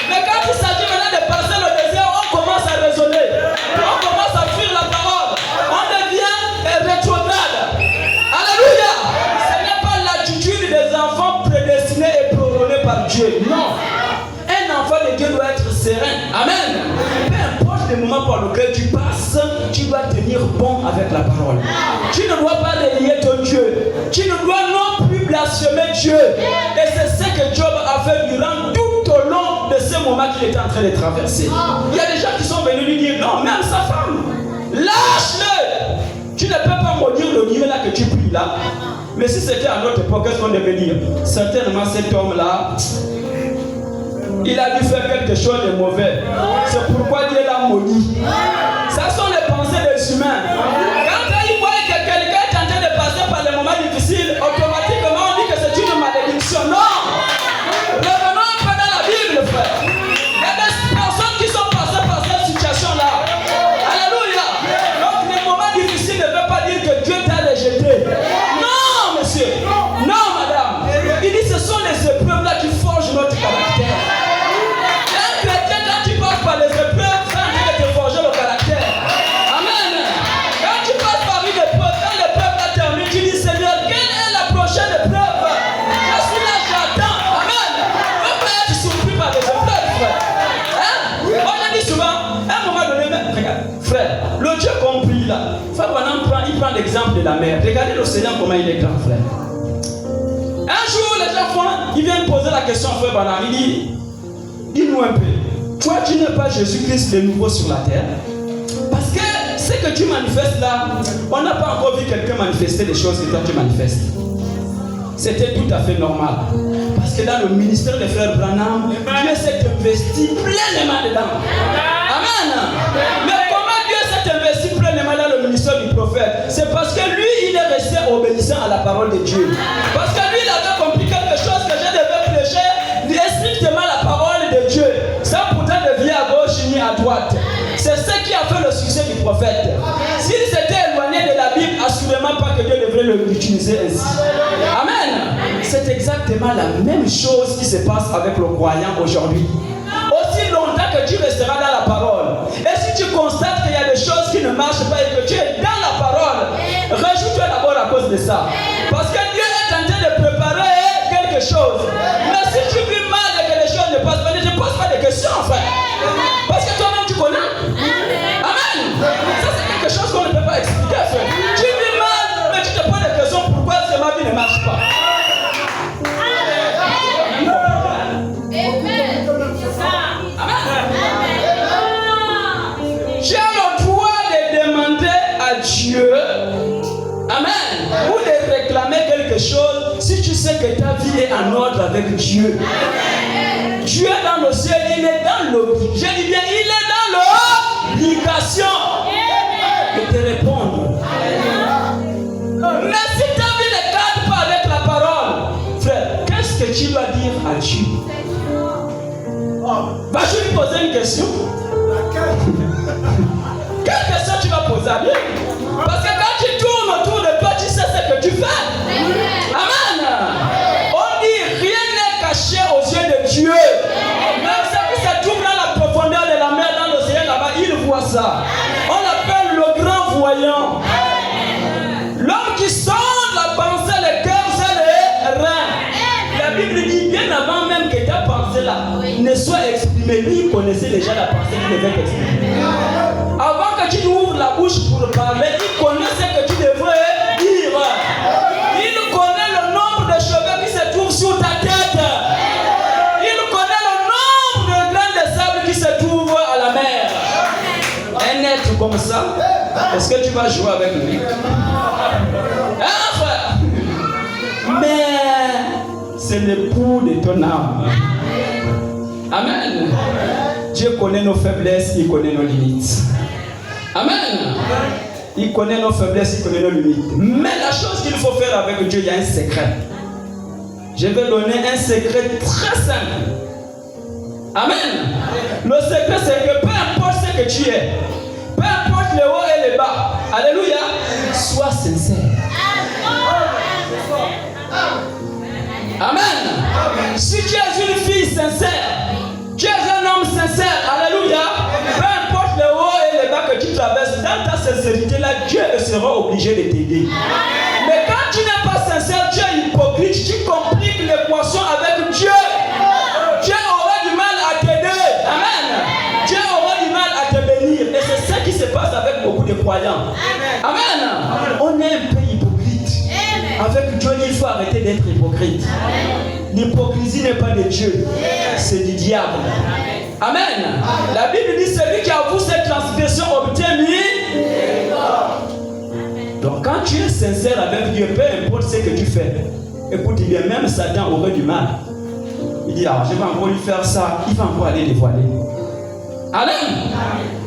Mais quand il s'agit maintenant de passer le désert, on commence à raisonner. On commence à fuir la parole. On devient rétrograde. Alléluia. Ce n'est pas l'attitude des enfants prédestinés et prorogés par Dieu. Non. Un enfant de Dieu doit être serein. Amen. Peu importe le moment par lequel tu passes, tu dois tenir bon avec la parole. Tu ne dois pas délier ton Dieu. Tu ne dois non plus blasphémer Dieu. Et c'est ce que Job a fait durant tout au long de ce moment qu'il était en train de traverser. Il y a des gens qui sont venus lui dire, non, même sa femme, lâche-le. Tu ne peux pas maudire le Dieu là que tu pries là. Mais si c'était à notre époque, qu'est-ce qu'on devait dire? Certainement cet homme-là, il a dû faire quelque chose de mauvais. C'est pourquoi Dieu l'a maudit. Ça sont les pensées des humains. Quand ils voient que quelqu'un est en train de passer par des moments difficiles, automatiquement on dit que c'est une malédiction. Non! Revenons un peu dans la Bible, frère. Il y a des personnes qui sont passées par cette situation-là. Alléluia! Donc les moments difficiles ne veulent pas dire que Dieu t'a rejeté. Non, monsieur! Non, madame! Il dit que ce sont les épreuves-là qui forgent notre caractère. Par les épreuves, ça va te forger le caractère. Amen. Quand tu passes par une épreuve, quand l'épreuve là termine, tu dis Seigneur, quelle est la prochaine épreuve? Je suis là, j'attends. Amen. Ne peux pas être surpris par les épreuves, frère. Hein? Moi je dis souvent, à un moment donné, regarde, frère, le Dieu compris là. Frère, il prend l'exemple de la mer. Regardez l'océan comment il est grand, frère. Un jour, les gens ils viennent poser la question à frère Branham. Il dit, dis-nous un peu. Toi, tu n'es pas Jésus-Christ de nouveau sur la terre. Parce que ce que tu manifestes là, on n'a pas encore vu quelqu'un manifester les choses que toi tu manifestes. C'était tout à fait normal. Parce que dans le ministère des frères Branham, Dieu s'est investi pleinement dedans. Amen. Mais comment Dieu s'est investi pleinement dans le ministère du prophète? C'est parce que lui, il est resté obéissant à la parole de Dieu. Parce que lui, il avait compris quelque chose que je devais prêcher, strictement la parole de Dieu. Ça pourtant ne vient à gauche ni à droite. C'est ce qui a fait le succès du prophète. S'il s'était éloigné de la Bible, assurément pas que Dieu devrait l'utiliser ainsi. Amen. C'est exactement la même chose qui se passe avec le croyant aujourd'hui. Aussi longtemps que tu resteras dans la parole. Et si tu constates qu'il y a des choses qui ne marchent pas et que tu es dans la parole, réjouis-toi d'abord à cause de ça. Parce que Dieu est en train de préparer quelque chose. Mais si tu vis mal et que les choses ne passent pas, ne te pose pas de questions, frère. Parce que toi-même tu connais. Amen. Ça c'est quelque chose qu'on ne peut pas expliquer, frère. Tu vis mal, mais tu te poses des questions pourquoi ma vie ne marche pas. Tu as le droit de demander à Dieu, amen, ou de réclamer quelque chose si tu sais que ta vie est en ordre avec Dieu. Dieu est dans le ciel, il est dans l'obligation. Je dis bien, il est dans l'obligation de te répondre. Mais si ta vie ne cadre pas avec la parole, frère, qu'est-ce que tu vas dire à Dieu? Vas-tu lui poser une question? Quelle question tu vas poser à lui? Parce que quand tu tournes autour de toi, tu sais ce que tu fais. Amen. On dit rien n'est caché aux yeux de Dieu. Même ceux qui se trouvent dans la profondeur de la mer, dans l'océan là-bas, ils voient ça. On l'appelle le grand voyant. L'homme qui sonde la pensée, le cœur, c'est les reins. La Bible dit bien avant même que ta pensée là ne soit exprimée, lui il connaissait déjà la pensée qu'il devait exprimer. Avant que tu ouvres la bouche pour parler, il connaît ce que tu devrais dire. Il connaît le nombre de cheveux qui se trouvent sur ta tête. Il connaît le nombre de grains de sable qui se trouvent à la mer. Un être comme ça, est-ce que tu vas jouer avec lui? Enfin, mais c'est l'époux de ton âme. Amen. Dieu connaît nos faiblesses, il connaît nos limites. Amen. Il connaît nos faiblesses, il connaît nos limites. Mais la chose qu'il faut faire avec Dieu, il y a un secret. Je vais donner un secret très simple. Amen. Le secret, c'est que peu importe ce que tu es, peu importe le haut et le bas, alléluia, sois sincère. Amen. Si tu es une fille sincère, tu es un homme sincère, alléluia, peu importe le haut et le bas que tu traverses, dans ta sincérité-là, Dieu sera obligé de t'aider. Mais quand tu n'es pas sincère, tu es hypocrite, tu compliques l'équation avec Dieu. Dieu aura du mal à t'aider. Amen. Dieu aura du mal à te bénir. Et c'est ça qui se passe avec beaucoup de croyants. Amen. On est un peu hypocrite. Avec Dieu, il faut arrêter d'être hypocrite. L'hypocrisie n'est pas de Dieu, c'est du diable. Amen. La Bible dit celui qui avoue cette transgression obtient lui. Donc quand tu es sincère avec Dieu, peu importe ce que tu fais, écoute bien, même Satan aurait du mal. Il dit, ah, je vais encore lui faire ça, il va encore aller dévoiler. Amen.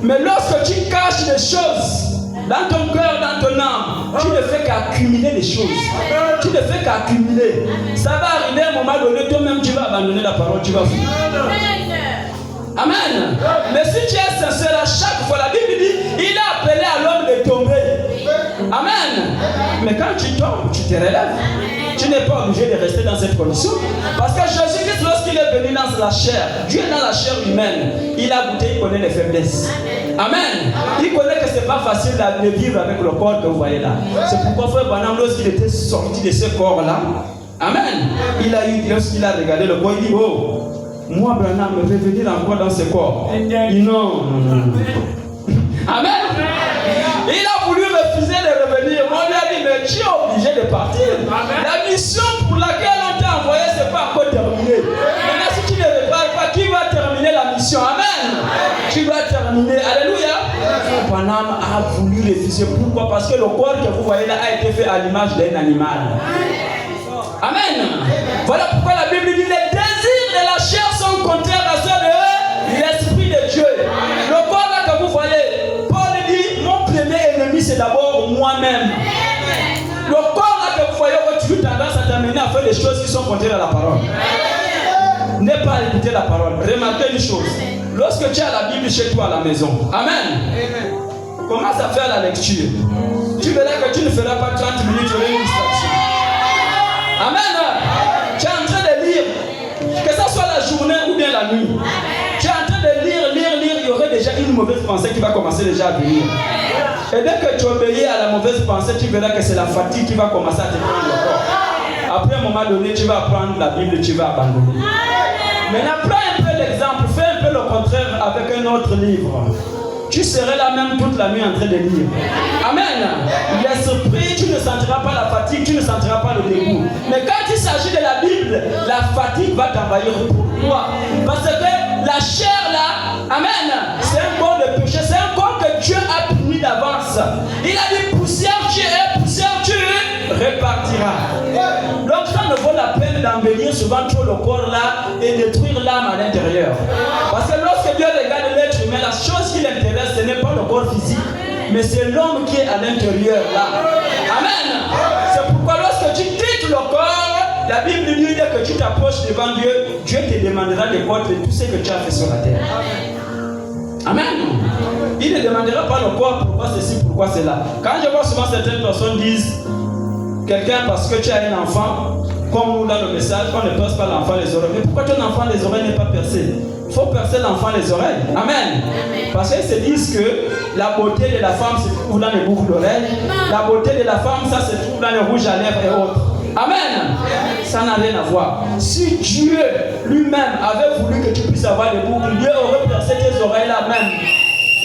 Mais lorsque tu caches les choses dans ton cœur, dans ton âme, tu ne fais qu'accumuler les choses. Tu ne fais qu'accumuler. Ça va arriver à un moment donné, toi-même tu vas abandonner la parole, tu vas fuir. Amen. Mais si tu es sincère à chaque fois, la Bible dit, il a appelé à l'homme de tomber. Amen. Mais quand tu tombes, tu te relèves. Tu n'es pas obligé de rester dans cette condition. Parce que Jésus-Christ, lorsqu'il est venu dans la chair, Dieu est dans la chair humaine, il a goûté, il connaît les faiblesses. Amen. Il connaît que ce n'est pas facile de vivre avec le corps que vous voyez là. C'est pourquoi frère Branham, lorsqu'il était sorti de ce corps-là, amen, lorsqu'il a regardé le corps, il dit, oh, moi Branham, je vais venir encore dans ce corps. Il dit non. Amen. Il a voulu refuser de revenir. On lui a dit, mais tu es obligé de partir. La mission pour laquelle on t'a envoyé, ce n'est pas encore terminé. Maintenant, si tu ne repars pas, qui va terminer la mission? Amen. Tu vas terminer. Alléluia. Branham a voulu refuser. Pourquoi? Parce que le corps que vous voyez là a été fait à l'image d'un animal. Amen. Voilà pourquoi la Bible dit les désirs de la chair sont contraires à ceux de l'esprit de Dieu. Le corps là que vous voyez, Paul dit, mon premier ennemi c'est d'abord moi-même. Le corps là que vous voyez, tu as tendance à t'amener à faire des choses qui sont contraires à la parole. N'aie pas à écouter la parole. Remarquez une chose. Lorsque tu as la Bible chez toi à la maison, amen, commence à faire la lecture. Tu verras que tu ne feras pas 30 minutes sur une distraction. Amen. Tu es en train de lire, que ce soit la journée ou bien la nuit. Tu es en train de lire, il y aurait déjà une mauvaise pensée qui va commencer déjà à venir. Et dès que tu obéis à la mauvaise pensée, tu verras que c'est la fatigue qui va commencer à te prendre le corps. Après un moment donné, tu vas prendre la Bible, tu vas abandonner. Maintenant, prends un peu l'exemple, fais un peu le contraire avec un autre livre. Tu serais là même toute la nuit en train de lire. Amen. L'esprit, tu ne sentiras pas la fatigue, tu ne sentiras pas le dégoût. Mais quand il s'agit de la Bible, la fatigue va t'envahir. Pourquoi? Parce que la chair là, amen, c'est un corps de péché, c'est un corps que Dieu a puni d'avance. Il a dit poussière tu es, poussière tu répartiras. Donc ça ne vaut la peine d'embellir souvent trop le corps là et détruire l'âme à l'intérieur. Parce que lorsque Dieu regarde l'être humain, la chose qui l'intéresse, ce n'est pas le corps physique, mais c'est l'homme qui est à l'intérieur là. Amen. C'est pourquoi lorsque tu quittes le corps, la Bible dit dès que tu t'approches devant Dieu, Dieu te demandera de compte de tout ce que tu as fait sur la terre. Amen. Il ne demandera pas le quoi, pourquoi ceci, pourquoi cela. Quand je vois souvent certaines personnes disent, quelqu'un parce que tu as un enfant, comme nous dans le message, on ne perce pas l'enfant les oreilles. Mais pourquoi ton enfant les oreilles n'est pas percé? Il faut percer l'enfant les oreilles. Amen. Parce qu'ils se disent que la beauté de la femme se trouve dans les boucles d'oreilles. La beauté de la femme, ça se trouve dans les rouges à lèvres et autres. Amen. Ça n'a rien à voir. Si Dieu lui-même avait voulu que tu puisses avoir des boucles, Dieu aurait percé tes oreilles là même.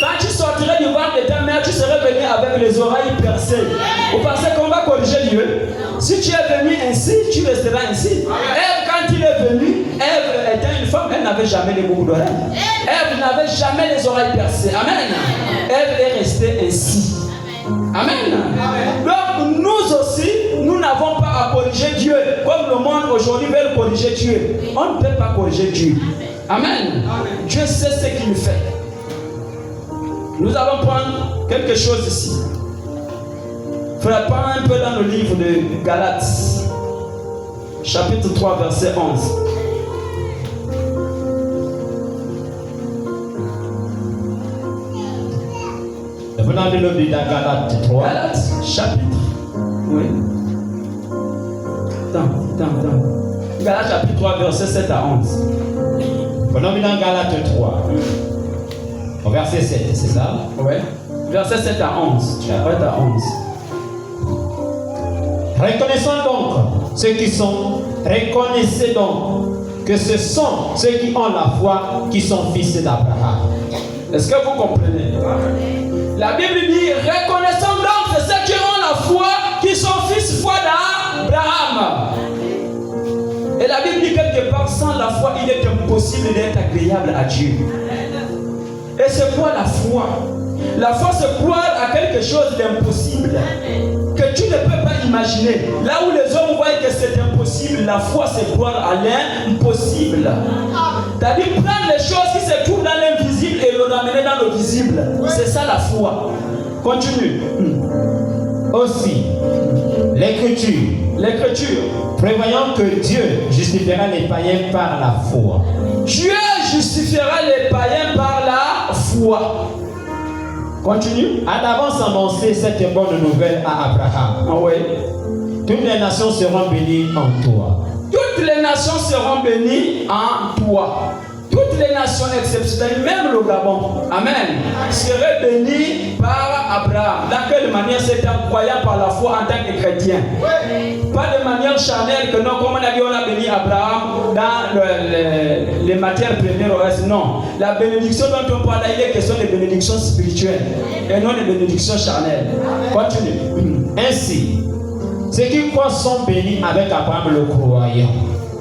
Quand tu sortirais du ventre de ta mère, tu serais venu avec les oreilles percées. Vous pensez qu'on va corriger Dieu? Si tu es venu ainsi, tu resteras ainsi. Ève, quand il est venu, Ève était une femme, elle n'avait jamais les boucles d'oreilles. Ève n'avait jamais les oreilles percées. Amen. Ève est restée ainsi. Amen. Donc nous aussi, nous n'avons pas à corriger Dieu. Comme le monde aujourd'hui veut corriger Dieu. On ne peut pas corriger Dieu. Amen. Dieu sait ce qu'il fait. Nous allons prendre quelque chose ici. Frère, prends un peu dans le livre de Galates, chapitre 3, verset 11. Venons de l'œuvre de Galates 3. Galates, chapitre. Oui. Attends. Galates, chapitre 3, verset 7 à 11. Venons dans Galates 3. Au verset 7, c'est ça? Oui. Verset 7 à 11. Chapitre à 11. Reconnaissez donc que ce sont ceux qui ont la foi qui sont fils d'Abraham. Est-ce que vous comprenez? La Bible dit, reconnaissons donc que ceux qui ont la foi qui sont fils foi d'Abraham. Et la Bible dit quelque part, sans la foi, il est impossible d'être agréable à Dieu. Et c'est quoi la foi? La foi, c'est croire à quelque chose d'impossible que tu ne peux pas imaginer. Là où les hommes voient que c'est impossible, la foi, c'est croire à l'impossible. C'est-à-dire prendre les choses qui se trouvent dans l'invisible et le ramener dans le visible. C'est ça la foi. Continue. Aussi, L'écriture, prévoyant que Dieu justifiera les païens par la foi. Dieu justifiera les païens par la foi. Continue. A d'avance annoncé cette bonne nouvelle à Abraham. Ah oui. Toutes les nations seront bénies en toi. Toutes les nations seront bénies en toi. Toutes les nations exceptionnelles, même le Gabon, amen, seraient bénies par Abraham. Dans quelle manière? C'est en croyant par la foi en tant que chrétien. Pas de manière charnelle que non, comme on a dit, on a béni Abraham dans les matières premières. Non, la bénédiction dont on parle, il est question de bénédiction spirituelle et non de bénédiction charnelle. Continue. Ainsi, ceux qui croient sont bénis avec Abraham le croyant.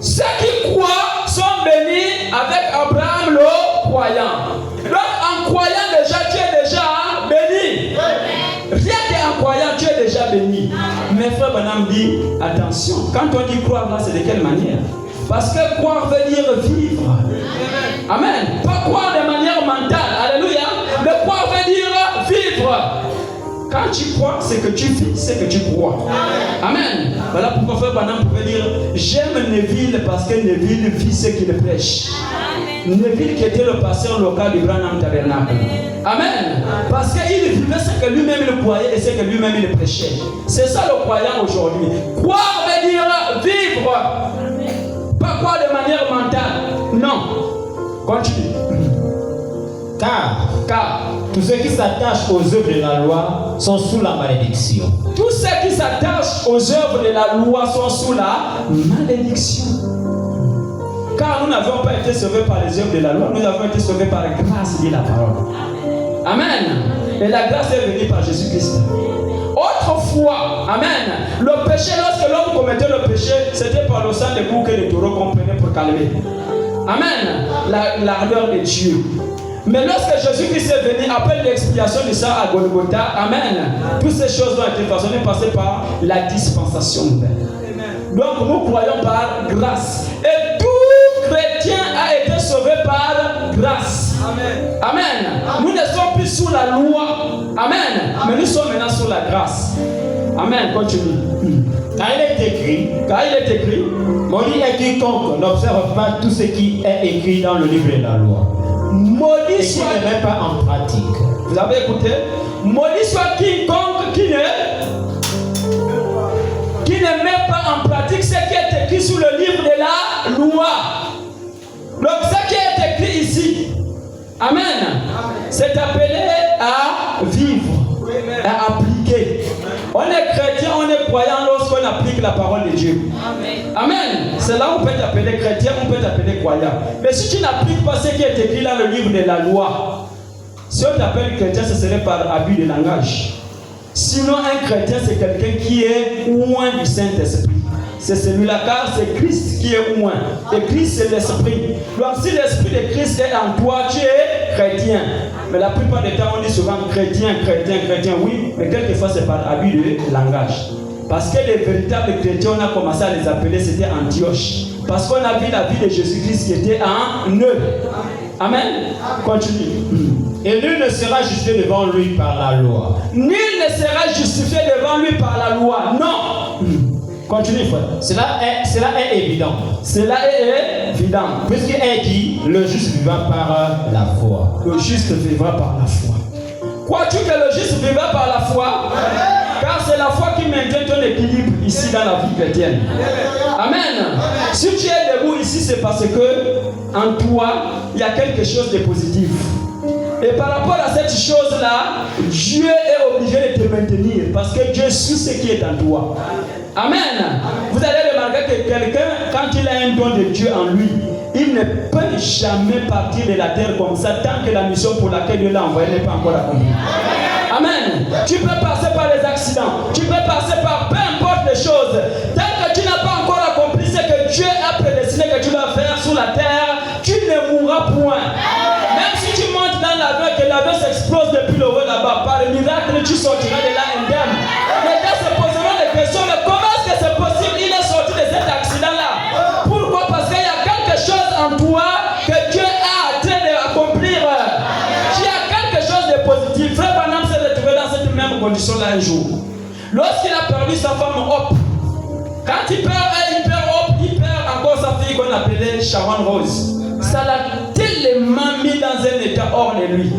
Ceux qui croient sont bénis avec Abraham le croyant. Donc en croyant déjà, tu es déjà béni. Rien qu'en croyant, tu es déjà béni. Mais frère Branham dit, attention, quand on dit croire là, c'est de quelle manière? Parce que croire veut dire vivre. Amen. Pas croire de manière mentale. Alléluia. Mais croire veut dire vivre. Quand tu crois, c'est que tu vis, c'est que tu crois. Amen. Voilà pourquoi frère Branham pouvait dire, j'aime Neville parce que Neville vit ce qu'il prêche. Neville qui était le pasteur local du Branham Tabernacle. Amen. Parce qu'il vivait ce que lui-même il croyait et ce que lui-même il prêchait. C'est ça le croyant aujourd'hui. Croire veut dire vivre. Pas croire de manière mentale. Non. Continue. Car tous ceux qui s'attachent aux œuvres de la loi sont sous la malédiction. Tous ceux qui s'attachent aux œuvres de la loi sont sous la malédiction. Car nous n'avons pas été sauvés par les œuvres de la loi, nous avons été sauvés par la grâce, dit la parole. Amen. Et la grâce est venue par Jésus-Christ. Autrefois, amen, le péché, lorsque l'homme commettait le péché, c'était par le sang des boucs et des taureaux qu'on prenait pour calmer. Amen. L'ardeur de Dieu. Mais lorsque Jésus-Christ est venu, après l'expiation du sang à Golgotha, amen, toutes ces choses ont été façonnées, passées par la dispensation nouvelle. Donc nous croyons par grâce. Et tout chrétien a été sauvé par grâce. Amen. Amen. Nous ne sommes plus sous la loi. Amen. Mais nous sommes maintenant sous la grâce. Amen. Continue. Car il est écrit, Maudit est quiconque n'observe pas tout ce qui est écrit dans le livre de la loi. Maudit Et qui soit. ne met pas en pratique. Vous avez écouté? Maudit soit quiconque qui ne met pas en pratique ce qui est écrit sur le livre de la loi. Donc ce qui est écrit ici, amen, c'est appelé à vivre, à appliquer. On est chrétien, on est croyant lorsqu'on applique la parole de Dieu. Amen. C'est là où on peut t'appeler chrétien, on peut t'appeler croyant. Mais si tu n'appliques pas ce qui est écrit dans le livre de la loi, si on t'appelle chrétien, ce serait par abus de langage. Sinon, un chrétien, c'est quelqu'un qui est loin du Saint-Esprit. C'est celui-là, car c'est Christ qui est loin. Et Christ, c'est l'Esprit. Donc, si l'Esprit de Christ est en toi, tu es chrétien. Mais la plupart des temps, on dit souvent chrétien, oui, mais quelquefois, c'est par abus de langage. Parce que les véritables chrétiens, on a commencé à les appeler, c'était Antioche. Parce qu'on a vu la vie de Jésus-Christ qui était en eux. Amen. Continue. Et nul ne sera justifié devant lui par la loi. Nul ne sera justifié devant lui par la loi. Non. Continue, frère. Cela est évident. Cela est évident. Puisqu'il est dit, le juste vivra par la foi. Le juste vivra par la foi. Crois-tu que le juste vivra par la foi? Car c'est la foi qui maintient ton équilibre ici dans la vie chrétienne. Amen. Si tu es debout ici, c'est parce que en toi, il y a quelque chose de positif. Et par rapport à cette chose-là, Dieu est obligé de te maintenir parce que Dieu suit ce qui est en toi. Amen. Vous allez remarquer que quelqu'un, quand il a un don de Dieu en lui, il ne peut jamais partir de la terre comme ça tant que la mission pour laquelle Dieu l'a envoyé n'est pas encore accomplie. Amen. Tu peux passer par les accidents, tu peux passer par peu importe les choses. Tant que tu n'as pas encore accompli ce que Dieu a prédestiné que tu dois faire sur la terre, tu ne mourras point. Même si tu montes dans l'avion et que l'avion s'explose depuis le haut là-bas, par le miracle, tu sortiras de là indemne. Les gens se poseront des questions, mais comment est-ce que c'est possible? Il est sorti de cet accident-là. Pourquoi? Parce qu'il y a quelque chose en toi que Dieu a en train d'accomplir. Tu as quelque chose de positif. Frère Branham s'est retrouvé dans cette même condition-là un jour. Lorsqu'il a perdu sa femme Hop, quand il perd Hop, il perd encore sa fille qu'on appelait Sharon Rose. Ça l'a tellement mis dans un état hors de lui.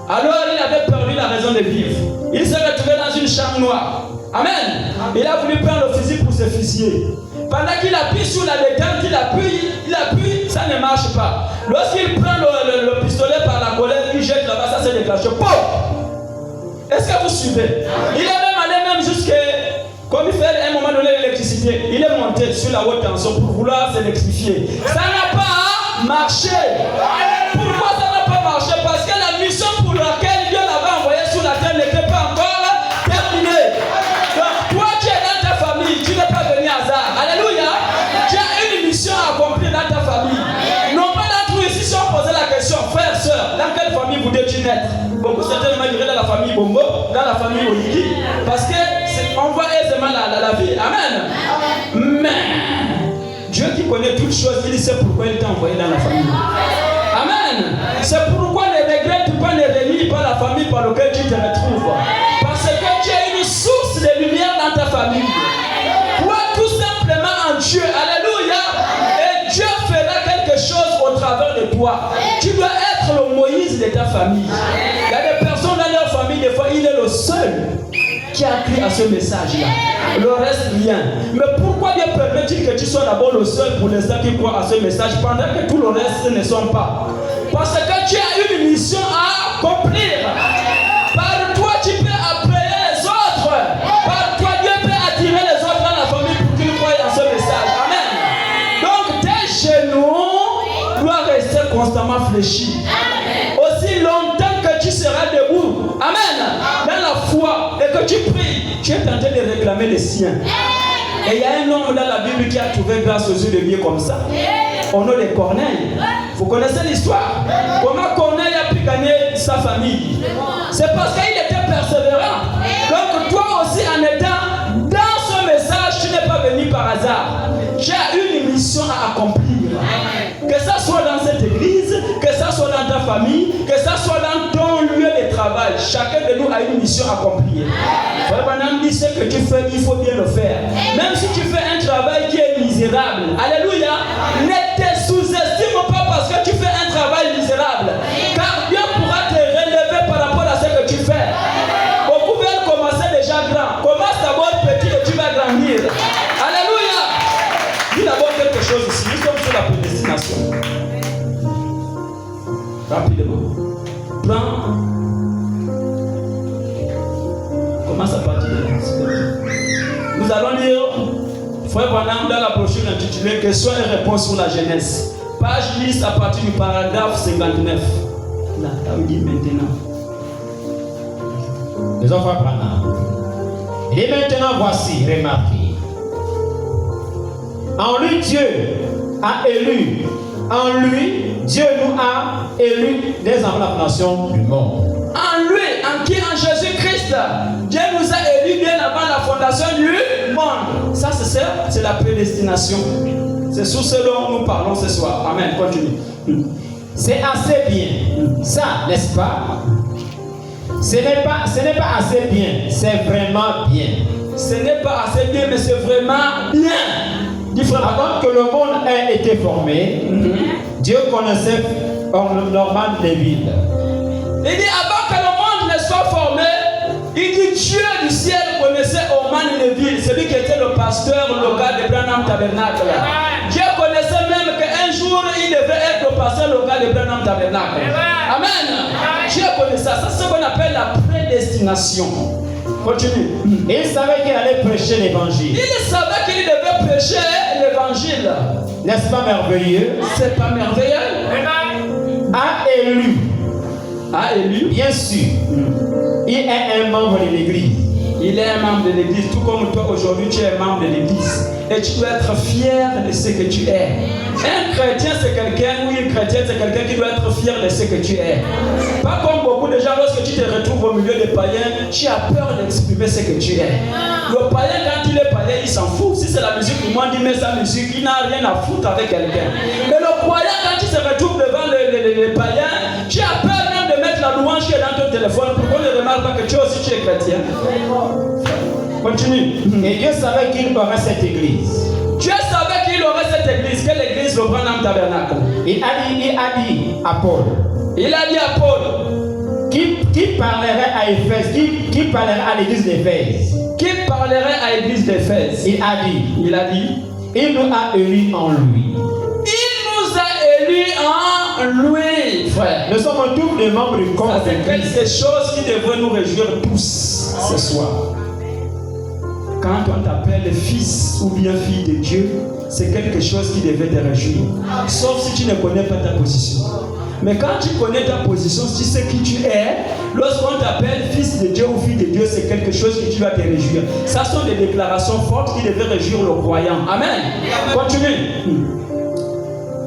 Alors il avait perdu la raison de vivre. Il s'est retrouvé dans une chambre noire. Amen. Il a voulu prendre le fusil pour se fusiller. Pendant qu'il appuie sur la détente, il appuie, ça ne marche pas. Lorsqu'il prend le pistolet par la colère, il jette là-bas, ça s'est déclenché. Pouf! Est-ce que vous suivez? Il est même allé jusqu'à, comme il fait à un moment donné l'électricité, il est monté sur la haute tension pour vouloir s'électrifier. Ça n'a pas marché. Pourquoi ça n'a pas marché? Parce que la mission pour laquelle Dieu l'avait envoyé sur la terre n'était pas encore terminée. Donc toi tu es dans ta famille, tu n'es pas venu hasard. Alléluia. Tu as une mission à accomplir dans ta famille. Non pas d'entre vous ici si on posait la question, frère, soeur, dans quelle famille vous devez-tu naître? Beaucoup certainement diraient dans la famille Bongo, dans la famille Oliki, parce que on voit aisément la vie. Amen. Mais Dieu qui connaît toutes choses, il sait pourquoi il t'a envoyé dans la famille. Amen. C'est pourquoi ne regrette pas, ne renie pas la famille par laquelle tu te retrouves. Parce que tu as une source de lumière dans ta famille. Crois tout simplement en Dieu. Alléluia. Et Dieu fera quelque chose au travers de toi. Tu dois être le Moïse de ta famille. Il y a des personnes dans leur famille, des fois, il est le seul qui a cru à ce message-là. Le reste, rien. Mais pourquoi Dieu permet-il que tu sois d'abord le seul pour l'instant qui croit à ce message pendant que tout le reste ne sont pas? Parce que tu as une mission à accomplir. Par toi, tu peux appeler les autres. Par toi, Dieu peut attirer les autres dans la famille pour qu'ils croient dans ce message. Amen. Donc, tes genoux doivent rester constamment fléchis. Aussi longtemps que tu seras debout. Amen. Dans la foi et que tu pries, tu es en train de réclamer les siens. Et il y a un homme dans la Bible qui a trouvé grâce aux yeux de Dieu comme ça. Au nom de Corneille. Vous connaissez l'histoire? Comment Corneille a pu gagner sa famille? C'est parce qu'il était persévérant. Donc toi aussi en étant dans ce message, tu n'es pas venu par hasard. Tu as une mission à accomplir. Que ça soit dans cette église, que ça soit dans ta famille, que ça soit dans ton lieu de travaille. Chacun de nous a une mission accomplie. Frère Branham dit ce que tu fais, il faut bien le faire. Même si tu fais un travail qui est misérable. Alléluia. Ne te sous-estime pas parce que tu fais un travail misérable. Car Dieu pourra te relever par rapport à ce que tu fais. Beaucoup veulent commencer déjà grand. Commence d'abord petit et tu vas grandir. Alléluia. Dis d'abord quelque chose ici. Nous sommes sur la prédestination. Rapidement. Prends. Commence à partir de là. Nous allons lire Frère Branham dans la brochure intitulée Questions et réponses sur la jeunesse. Page 10 à partir du paragraphe 59. Là, on dit maintenant. Les enfants Branham. Et maintenant voici, remarquez. En lui, Dieu a élu. En lui, Dieu nous a élus des enfants de la nation du monde. En lui, en qui? En Jésus-Christ. Dieu nous a élus bien avant la fondation du monde. Ça, c'est la prédestination. C'est sur ce dont nous parlons ce soir. Amen. Continue. C'est assez bien. Ça, n'est-ce pas? Ce n'est pas assez bien. C'est vraiment bien. Ce n'est pas assez bien, mais c'est vraiment bien. Avant que le monde ait été formé, Dieu connaissait Norman Neville. Il dit avant que le monde ne soit formé, il dit Dieu du ciel connaissait Norman Neville, celui qui était le pasteur local de Branham Tabernacle. Dieu connaissait même qu'un jour il devait être le pasteur local de Branham Tabernacle. Amen. Dieu connaissait ça. Ça, c'est ce qu'on appelle la prédestination. Continue. Et il savait qu'il allait prêcher l'évangile. Il savait qu'il devait prêcher l'évangile. N'est-ce pas merveilleux? C'est pas merveilleux? A élu. A élu? Bien sûr. Il est un membre de l'église. Il est un membre de l'église, tout comme toi aujourd'hui tu es membre de l'église. Et tu dois être fier de ce que tu es. Un chrétien c'est quelqu'un, ou une chrétienne c'est quelqu'un qui doit être fier de ce que tu es. Pas comme beaucoup de gens, lorsque tu te retrouves au milieu des païens, tu as peur d'exprimer ce que tu es. Le païen quand il est païen, il s'en fout. Si c'est la musique du monde, il met sa musique, il n'a rien à foutre avec quelqu'un. Mais le croyant quand il se retrouve devant les païens, tu as peur même de mettre la louange qui est dans ton téléphone pour qu'on ne remarque pas que tu aussi tu es chrétien. Continue. Et Dieu savait qu'il aurait cette église. Dieu savait qu'il aurait cette église. Quelle église? Le Branham Tabernacle. Il a dit à Paul. Il a dit à Paul. Qui parlerait à Éphèse? Qui parlerait à l'église d'Éphèse? Qui parlerait à l'église d'Éphèse? Il a dit. Il nous a élus en lui. Il nous a élus en lui, frère. Nous sommes tous des membres du corps de Christ. C'est quelque chose qui devrait nous réjouir tous ce soir. Quand on t'appelle fils ou bien fille de Dieu, c'est quelque chose qui devait te réjouir. Sauf si tu ne connais pas ta position. Mais quand tu connais ta position, si tu sais qui tu es, lorsqu'on t'appelle fils de Dieu ou fille de Dieu, c'est quelque chose qui tu vas te réjouir. Ça sont des déclarations fortes qui devaient réjouir le croyant. Amen. Continue.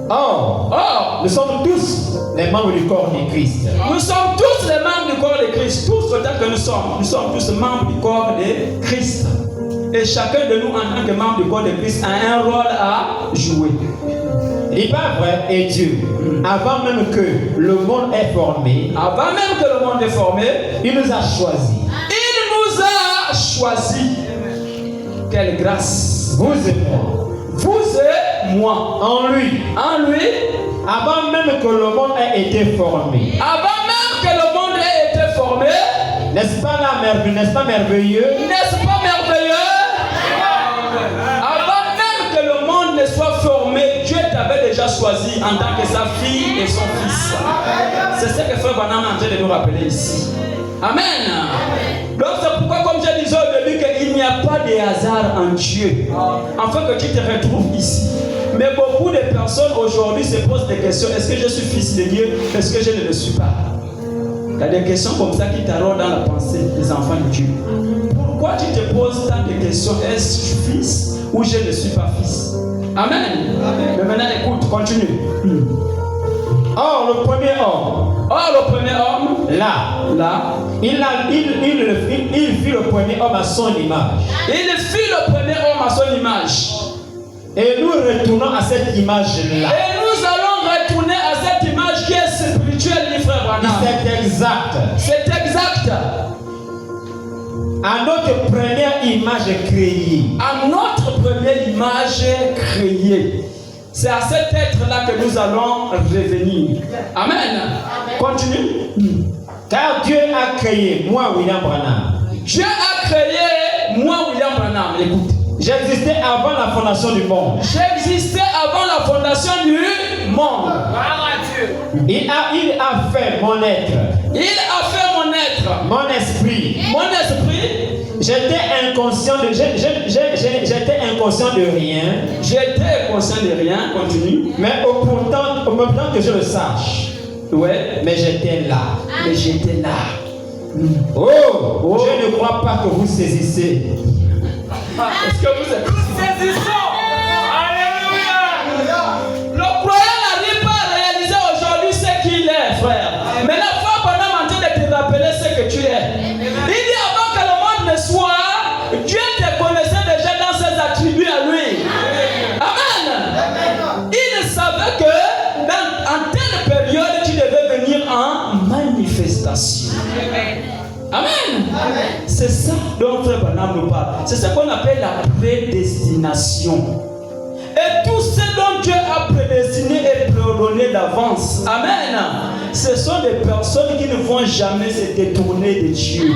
Or, nous sommes tous les membres du corps de Christ. Nous sommes tous les membres du corps de Christ. Tous autant que nous sommes tous membres du corps de Christ. Et chacun de nous, en tant que membre du corps de Christ, a un rôle à jouer. Il n'est pas vrai, et Dieu, avant même que le monde est formé, il nous a choisis. Il nous a choisis. Quelle grâce. Vous et moi. Vous et moi. En lui. Avant même que le monde ait été formé. N'est-ce pas merveilleux? N'est-ce pas merveilleux? Avant même que le monde ne soit formé, Dieu t'avait déjà choisi en tant que sa fille et son fils. C'est ce que Frère Branham est en train de nous rappeler ici. Amen. Donc c'est pourquoi, comme je disais au début, qu'il n'y a pas de hasard en Dieu, afin que tu te retrouves ici. Mais beaucoup de personnes aujourd'hui se posent des questions. Est-ce que je suis fils de Dieu? Est-ce que je ne le suis pas? Il y a des questions comme ça qui t'arrondent dans la pensée des enfants de Dieu. Pourquoi tu te poses tant de questions? Est-ce que je suis fils ou je ne suis pas fils? Amen. Mais maintenant écoute, continue. Or le premier homme, là, il fit le premier homme à son image. Il fit le premier homme à son image. Et nous retournons à cette image-là. Et nous allons retourner à cette image qui est spirituelle, les frères Branham. C'est exact. C'est exact. À notre première image créée. À notre première image créée. C'est à cet être-là que nous allons revenir. Amen. Continue. Car Dieu a créé moi, William Branham. Dieu a créé moi, William Branham. Écoute. J'existais avant la fondation du monde. J'existais avant la fondation du monde. Il a fait mon être. Il a fait mon être. Mon esprit. Mon esprit. J'étais inconscient de rien. J'étais conscient de rien. Continue. Mais au pourtant que je le sache. Ouais. Mais j'étais là. Mais j'étais là. Oh, je ne crois pas que vous saisissez. Est-ce que vous êtes saisissons? Alléluia. Le croyant n'arrive pas à réaliser aujourd'hui ce qu'il est, frère. Mais la foi pendant en train de te rappeler ce que tu es. Il dit avant que le monde ne soit, Dieu te connaissait déjà dans ses attributs à lui. Amen. Il savait que en telle période, tu devais venir en manifestation. Amen. C'est ça dont Frère Branham nous parle. C'est ce qu'on appelle la prédestination. Et tout ce dont Dieu a prédestiné et préordonné d'avance. Amen. Ce sont des personnes qui ne vont jamais se détourner de Dieu.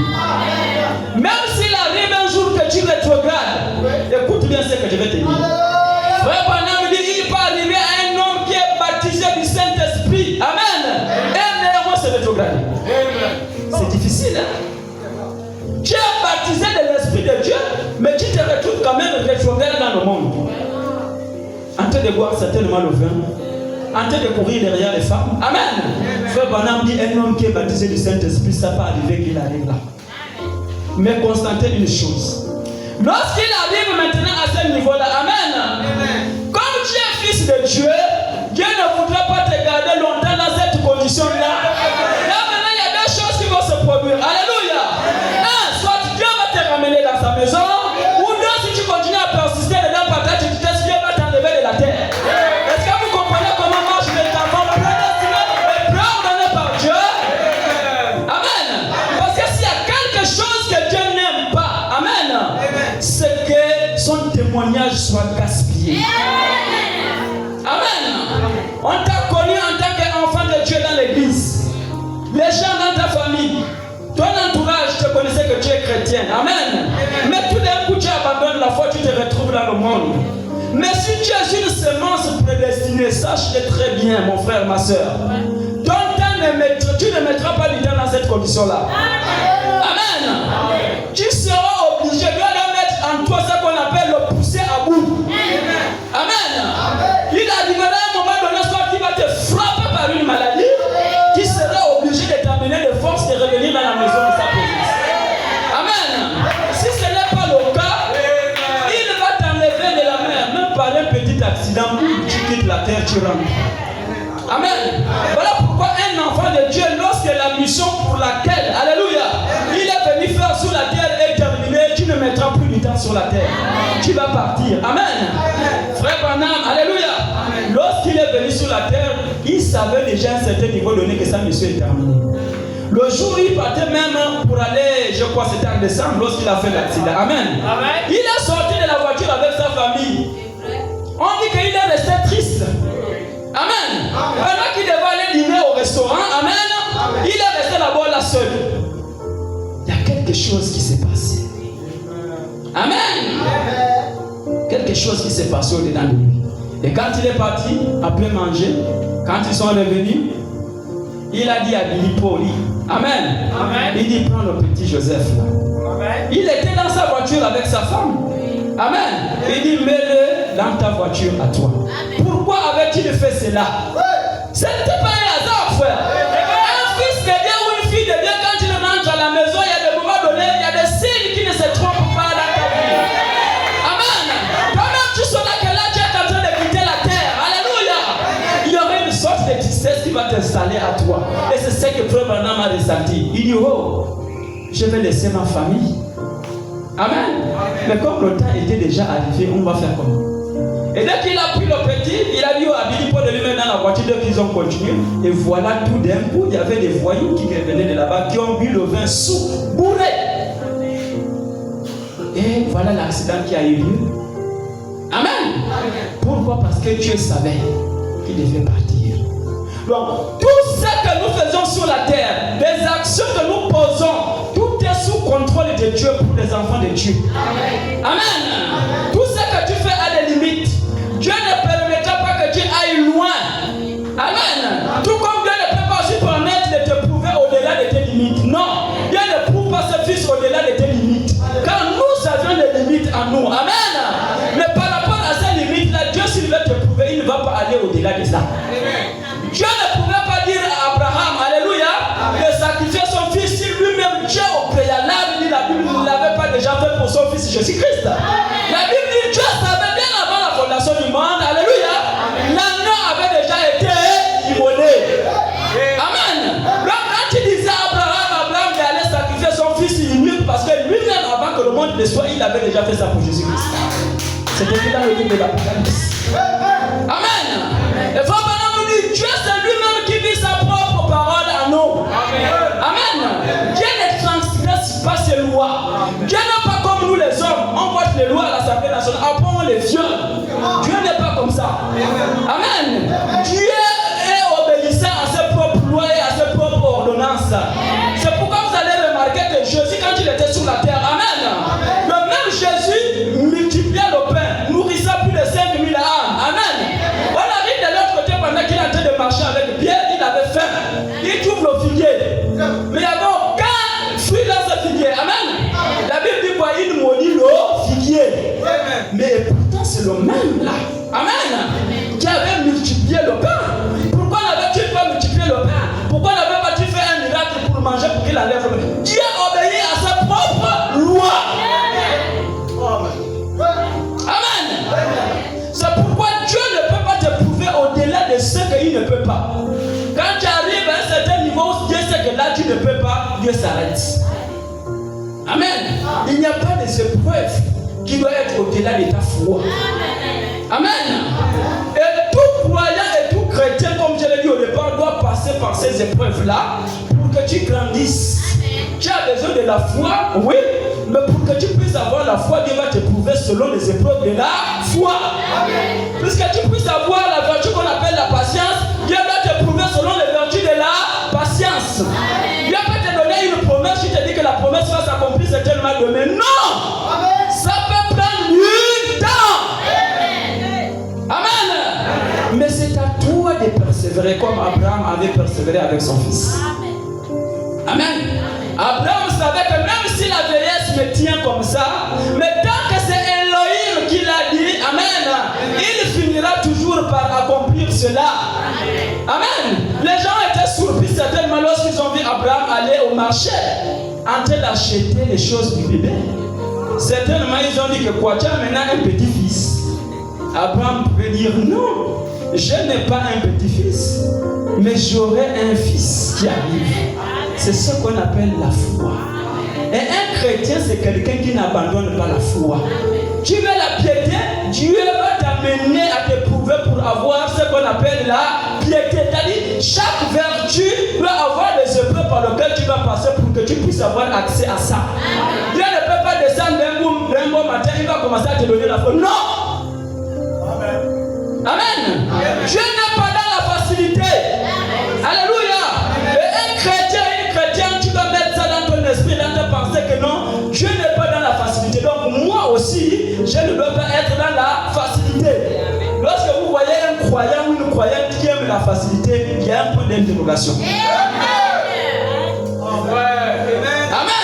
Même s'il arrive un jour que tu rétrogrades, écoute bien ce que je vais te dire. Frère Branham dit qu'il peut arriver à un homme qui est baptisé du Saint-Esprit. Amen. Et néanmoins se rétrograder. C'est difficile, hein? Tu es baptisé de l'Esprit de Dieu, mais tu te retrouves quand même rétrograde dans le monde. En train de boire certainement le vin, en train de courir derrière les femmes. Amen. Frère Branham dit un homme qui est baptisé du Saint-Esprit, ça peut arriver qu'il arrive là. Mais constatez une chose. Lorsqu'il arrive maintenant à ce niveau-là, amen. Comme tu es fils de Dieu, Dieu ne voudra pas te garder longtemps dans cette condition-là. Produire. Alléluia. Soit Dieu va te ramener dans sa maison, ou non, si tu continues à persister dedans, peut-être que Dieu va t'enlever de la terre. Est-ce que vous comprenez comment marche le temps prédestiné et préordonné par Dieu? Amen. Parce que s'il y a quelque chose que Dieu n'aime pas, amen, c'est que son témoignage soit gaspillé. Amen. On t'a connu en tant qu'enfant de Dieu dans l'église. Les gens dans ta famille, ton entourage te connaissait que tu es chrétien. Amen. Mais tout d'un coup, tu abandonnes la foi, tu te retrouves dans le monde. Mais si tu es une semence prédestinée, sache-le très bien, mon frère, ma soeur. Ton temps tu ne mettras pas du temps dans cette condition-là. Amen. Tu seras obligé de mettre en toi ce qu'on appelle le pousser à bout. Amen. Il arrivera à un moment donné, soit qui va te frapper par une maladie, qui sera obligé de t'amener de force de revenir dans la maison de sa présence. Amen. Si ce n'est pas le cas, il va t'enlever de la mer, même par un petit accident, tu quittes la terre, tu rentres. Amen. Voilà pourquoi un enfant de Dieu, lorsque la mission pour laquelle, alléluia, il est venu faire sur la terre est terminée, tu ne mettras plus du temps sur la terre. Tu vas partir. Amen. Frère Branham, alléluia. Lorsqu'il est venu sur la terre, il savait déjà à un certain niveau donné que sa mission est terminée. Le jour où il partait même pour aller, je crois c'était en décembre, lorsqu'il a fait l'accident. Amen. Il est sorti de la voiture avec sa famille. On dit qu'il est resté triste. Amen. Pendant qu'il devait aller dîner au restaurant, amen, il est resté là-bas là seul. Il y a quelque chose qui s'est passé. Amen. Quelque chose qui s'est passé au-dedans de lui. Et quand il est parti, après manger, quand ils sont revenus, il a dit à Billy Paul, amen. Amen. Il dit, prends le petit Joseph là. Amen. Il était dans sa voiture avec sa femme. Amen. Il dit, mets-le dans ta voiture à toi. Amen. Pourquoi avait-il fait cela? Ce n'était pas un hasard, frère. Un fils de Dieu ou une fille de Dieu, quand il rentre à la maison, il y a des moments donnés, il y a des signes qui ne se trompent pas dans ta vie. Amen. Pendant que tu seras que là, tu es en train de quitter la terre. Alléluia. Il y aurait une sorte de tristesse qui va t'installer à toi. Et c'est ce que Frère Branham a ressenti. Il dit, oh, je vais laisser ma famille. Amen. Mais comme le temps était déjà arrivé, on va faire comment? Et dès qu'il a pris le petit, il a dit à Billy Paul de lui mettre dans la voiture, dès qu'ils ont continué. Et voilà, tout d'un coup, il y avait des voyous qui revenaient de là-bas, qui ont bu le vin sous, bourré. Et voilà l'accident qui a eu lieu. Amen. Pourquoi? Parce que Dieu savait qu'il devait partir. Donc, tout ce que nous faisons sur la terre, les actions que nous posons, tout est sous contrôle de Dieu pour les enfants de Dieu. Amen. Tout ce que tu fais a des limites. Dieu ne permettra pas que tu ailles loin. Amen. Tout comme Dieu ne peut pas aussi permettre de te prouver au-delà de tes limites. Non. Dieu ne prouve pas ce fils au-delà de tes limites. Car nous avions des limites à nous. Amen. Mais par rapport à ces limites-là, Dieu s'il veut te prouver, il ne va pas aller au-delà de ça. Dieu ne pouvait pas dire à Abraham, alléluia, de sacrifier son fils si lui-même, Dieu au préalable, la Bible ne l'avait pas déjà fait pour son fils Jésus-Christ. La Bible dit Dieu savait bien avant la fondation du monde, alléluia, l'agneau avait déjà été immolé. Amen. Donc quand tu disais à Abraham d'aller sacrifier son fils unique, parce que lui-même, avant que le monde ne soit, il avait déjà fait ça pour Jésus-Christ. C'était dans le livre de l'Apocalypse. Amen. Et Dieu c'est lui-même qui dit sa propre parole à nous. Amen. Dieu ne transgresse pas ses lois. Dieu n'est pas comme nous les hommes. On vote les lois à l'Assemblée nationale. Après on les viole. Dieu n'est pas comme ça. Amen. Dieu est obéissant à ses propres lois et à ses propres ordonnances. C'est pourquoi vous allez remarquer que Jésus, quand il était sur la terre, amen, le même Jésus multipliait le pain, nourrissait plus de 5000 âmes. Amen. On arrive de l'autre côté pendant qu'il est en train de marcher avec Pierre, il avait faim. Il trouve le figuier. Mais il n'y avait aucun fruit dans ce figuier. Amen. La Bible dit quoi? Il maudit le figuier. Mais pourtant c'est le même là. Amen. Qui avait multiplié le pain. Pourquoi n'avait-il pas multiplié le pain? Pourquoi n'avait-il pas fait un miracle pour manger pour qu'il enlève le pain? Dieu obéit à sa propre loi. Amen. C'est pourquoi Dieu ne peut pas te prouver au-delà de ce qu'il ne peut pas. Quand tu arrives à un certain niveau où Dieu sait que là tu ne peux pas, Dieu s'arrête. Amen. Il n'y a pas des épreuves qui doivent être au-delà de ta foi. Amen. Et tout croyant et tout chrétien, comme je l'ai dit au départ, doit passer par ces épreuves-là pour que tu grandisses. Tu as besoin de la foi, oui, mais pour que tu puisses avoir la foi, Dieu va te prouver selon les épreuves de la foi. Puisque tu puisses avoir la vertu qu'on appelle la patience, Dieu va te prouver selon les vertus de la patience. Dieu peut te donner une promesse, tu te dis que la promesse va s'accomplir certainement demain. Non! Ça peut prendre du temps. Amen. Mais c'est à toi de persévérer comme Abraham avait persévéré avec son fils. Amen. Abraham savait que même si la vieillesse me tient comme ça, mais tant que c'est Elohim qui l'a dit, amen, il finira toujours par accomplir cela. Amen. Les gens étaient surpris certainement lorsqu'ils ont vu Abraham aller au marché en train d'acheter les choses du bébé. Certainement ils ont dit que quoi, tu as maintenant un petit-fils. Abraham pouvait dire non, je n'ai pas un petit-fils, mais j'aurai un fils qui arrive. C'est ce qu'on appelle la foi. Et un chrétien, c'est quelqu'un qui n'abandonne pas la foi. Tu veux la piété, Dieu va t'amener à t'éprouver pour avoir ce qu'on appelle la piété. C'est-à-dire, chaque vertu doit avoir des épreuves par lesquelles tu vas passer pour que tu puisses avoir accès à ça. Dieu ne peut pas descendre d'un bon matin, il va commencer à te donner la foi. Non! Amen. Dieu n'est pas dans la facilité. Alléluia. Et un chrétien, tu dois mettre ça dans ton esprit, dans ta pensée que non, Dieu n'est pas dans la facilité. Donc moi aussi, je ne dois pas être dans la facilité. Lorsque vous voyez un croyant ou une croyante qui aime la facilité, il y a un point d'interrogation. Amen.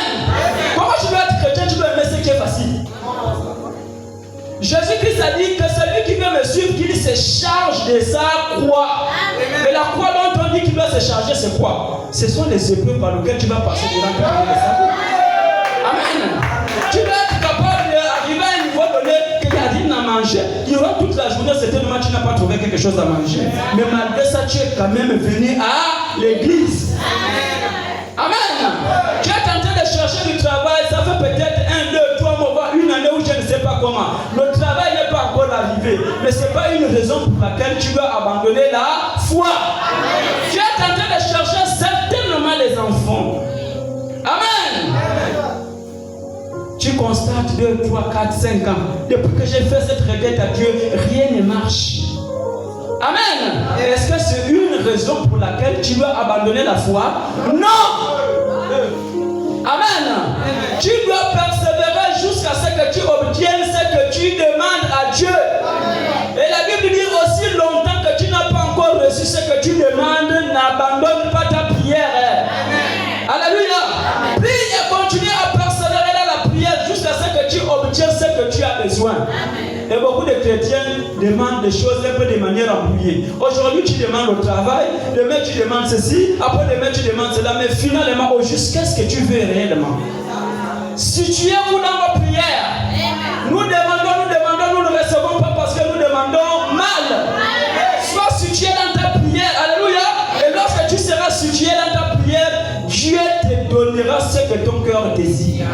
Comment tu dois être chrétien, tu dois aimer ce qui est facile. Jésus-Christ a dit que celui qui veut me suivre, qu'il se charge de sa croix. Mais la croix dont on dit qu'il doit se charger, c'est quoi? Ce sont les épreuves par lesquelles tu vas passer durant ta vie de sa vie. Amen. Tu dois être capable d'arriver à un niveau donné qu'il y a rien à manger. Durant toute la journée, certainement, tu n'as pas trouvé quelque chose à manger. Mais malgré ça, tu es quand même venu à l'église. Amen. Tu es en train de chercher du travail, ça fait peut-être 1, 2, 3 mois, une année où je ne sais pas comment. Le travail n'est pas encore arrivé. Mais c'est n'est pas une raison pour laquelle tu dois abandonner la foi. Tu es en train de chercher certainement les enfants. Amen. Tu constates 2, 3, 4, 5 ans. Depuis que j'ai fait cette requête à Dieu, rien ne marche. Amen. Est-ce que c'est une raison pour laquelle tu dois abandonner la foi? Non. Amen. Tu dois persévérer jusqu'à ce que tu obtiennes ce que tu demandes à Dieu. Et la Bible dit aussi longtemps que tu n'as pas encore reçu ce que tu demandes, n'abandonne pas ta prière. Alléluia. Prie et continue à persévérer dans la prière jusqu'à ce que tu obtiennes ce que tu as besoin. Et beaucoup de chrétiens demandent des choses un peu de manière embrouillée. Aujourd'hui, tu demandes au travail, demain, tu demandes ceci, après demain, tu demandes cela, mais finalement, au juste, qu'est-ce que tu veux réellement? Situez-vous dans vos prières. Nous demandons, nous ne recevons pas parce que nous demandons mal. Sois situé dans ta prière. Alléluia. Et lorsque tu seras situé dans ta prière, Dieu te donnera ce que ton cœur désire.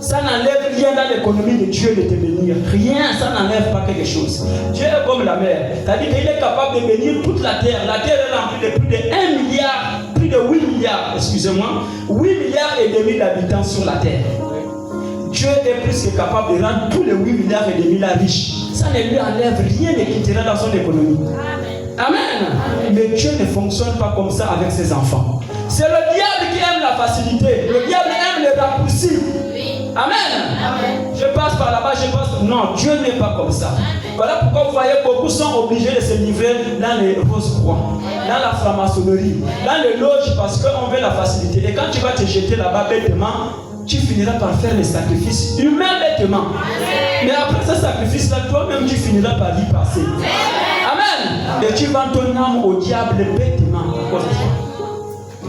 Ça n'enlève rien dans l'économie de Dieu de te bénir. Rien, ça n'enlève pas quelque chose. Dieu est comme la mer. C'est-à-dire qu'il est capable de bénir toute la terre. La terre est remplie de plus de 1 milliard, plus de 8 milliards, excusez-moi, 8 milliards et demi d'habitants sur la terre. Dieu est plus que capable de rendre tous les 8 milliards et demi là riches. Ça ne lui enlève rien de quittera dans son économie. Amen. Mais Dieu ne fonctionne pas comme ça avec ses enfants. C'est le diable qui aime la facilité. Le diable aime les raccourcis. Amen. Amen. Je passe par là-bas, je passe. Non, Dieu n'est pas comme ça. Voilà pourquoi vous voyez beaucoup sont obligés de se livrer dans les rose-croix, dans la franc-maçonnerie, dans les loges parce qu'on veut la facilité. Et quand tu vas te jeter là-bas bêtement, tu finiras par faire les sacrifices humains bêtement. Mais après ce sacrifice-là, toi-même tu finiras par y passer. Amen. Et tu vends ton âme au diable bêtement.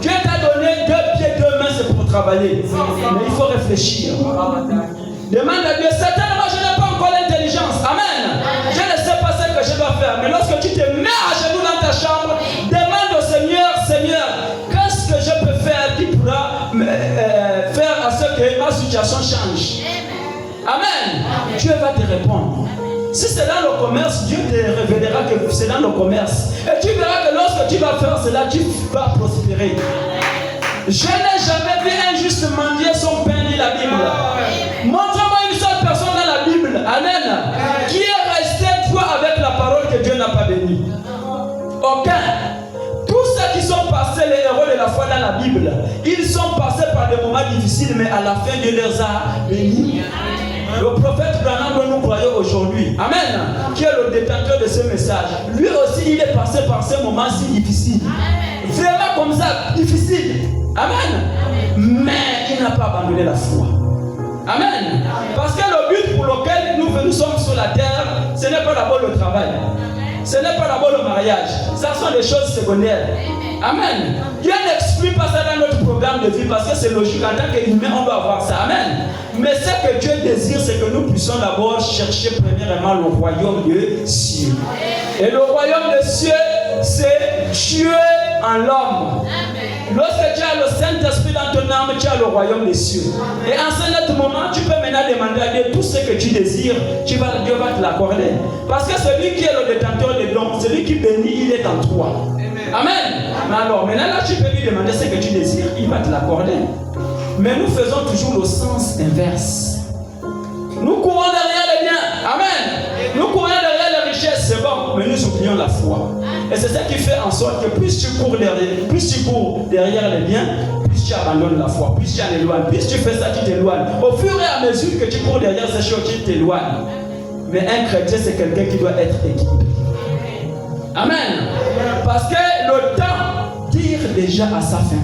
Dieu t'a donné 2 pieds, 2 mains, c'est pour travailler. Mais il faut réfléchir. Demande à Dieu, certainement je n'ai pas encore l'intelligence. Amen. Je ne sais pas ce que je dois faire. Mais lorsque tu te mets à genoux dans ta chambre, demande au Seigneur, Seigneur, qu'est-ce que je peux faire qui pourra faire à ce que ma situation change. Amen. Dieu va te répondre. Si c'est dans le commerce, Dieu te révélera que c'est dans le commerce. Et tu verras que lorsque tu vas faire cela, tu vas prospérer. Je n'ai jamais vu un juste mendier son pain, dit la Bible. Montre-moi une seule personne dans la Bible, amen, qui est resté droit avec la parole que Dieu n'a pas bénie. Aucun. Tous ceux qui sont passés les héros de la foi dans la Bible, ils sont passés par des moments difficiles, mais à la fin Dieu les a bénis. Le prophète Branham dont nous croyons aujourd'hui, amen, qui est le détenteur de ce message, lui aussi il est passé par ces moments si difficiles. Vraiment comme ça, difficile. Amen. Mais il n'a pas abandonné la foi. Amen. Parce que le but pour lequel nous sommes sur la terre, ce n'est pas d'abord le travail. Ce n'est pas d'abord le mariage. Ça sont des choses secondaires. Amen. Dieu n'explique pas ça dans notre programme de vie parce que c'est logique. En tant qu'humain, on doit avoir ça. Amen. Mais ce que Dieu désire, c'est que nous puissions d'abord chercher premièrement le royaume de cieux. Et le royaume des cieux, c'est Dieu en l'homme. Lorsque tu as le Saint-Esprit dans ton âme, tu as le royaume des cieux. Et en ce moment, tu peux maintenant demander à Dieu tout ce que tu désires, Dieu va te l'accorder. Parce que celui qui est le détenteur des dons, celui qui bénit, il est en toi. Amen. Mais alors, maintenant là, tu peux lui demander ce que tu désires, il va te l'accorder. Mais nous faisons toujours le sens inverse. Nous courons derrière les biens. Amen. Nous courons derrière les richesses, c'est bon. Mais nous oublions la foi. Et c'est ça qui fait en sorte que plus tu cours derrière les biens, plus tu abandonnes la foi, plus tu en éloignes. Plus tu fais ça, tu t'éloignes. Au fur et à mesure que tu cours derrière ces choses, tu t'éloignes. Mais un chrétien, c'est quelqu'un qui doit être équilibré. Amen. Parce que le temps tire déjà à sa fin.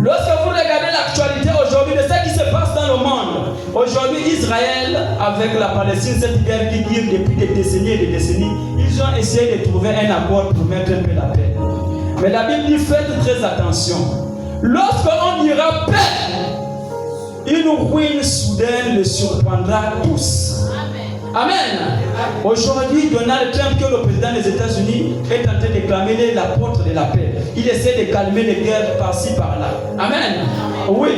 Lorsque vous regardez l'actualité aujourd'hui de ce qui se passe dans le monde, aujourd'hui Israël avec la Palestine, cette guerre qui dure depuis des décennies et des décennies, ils ont essayé de trouver un accord pour mettre un peu la paix. Mais la Bible dit faites très attention. Lorsqu'on dira paix, une ruine soudaine les surprendra tous. Amen. Aujourd'hui, Donald Trump, qui est le président des États-Unis, est en train de clamer l'apôtre de la paix. Il essaie de calmer les guerres par-ci, par-là. Amen. Oui.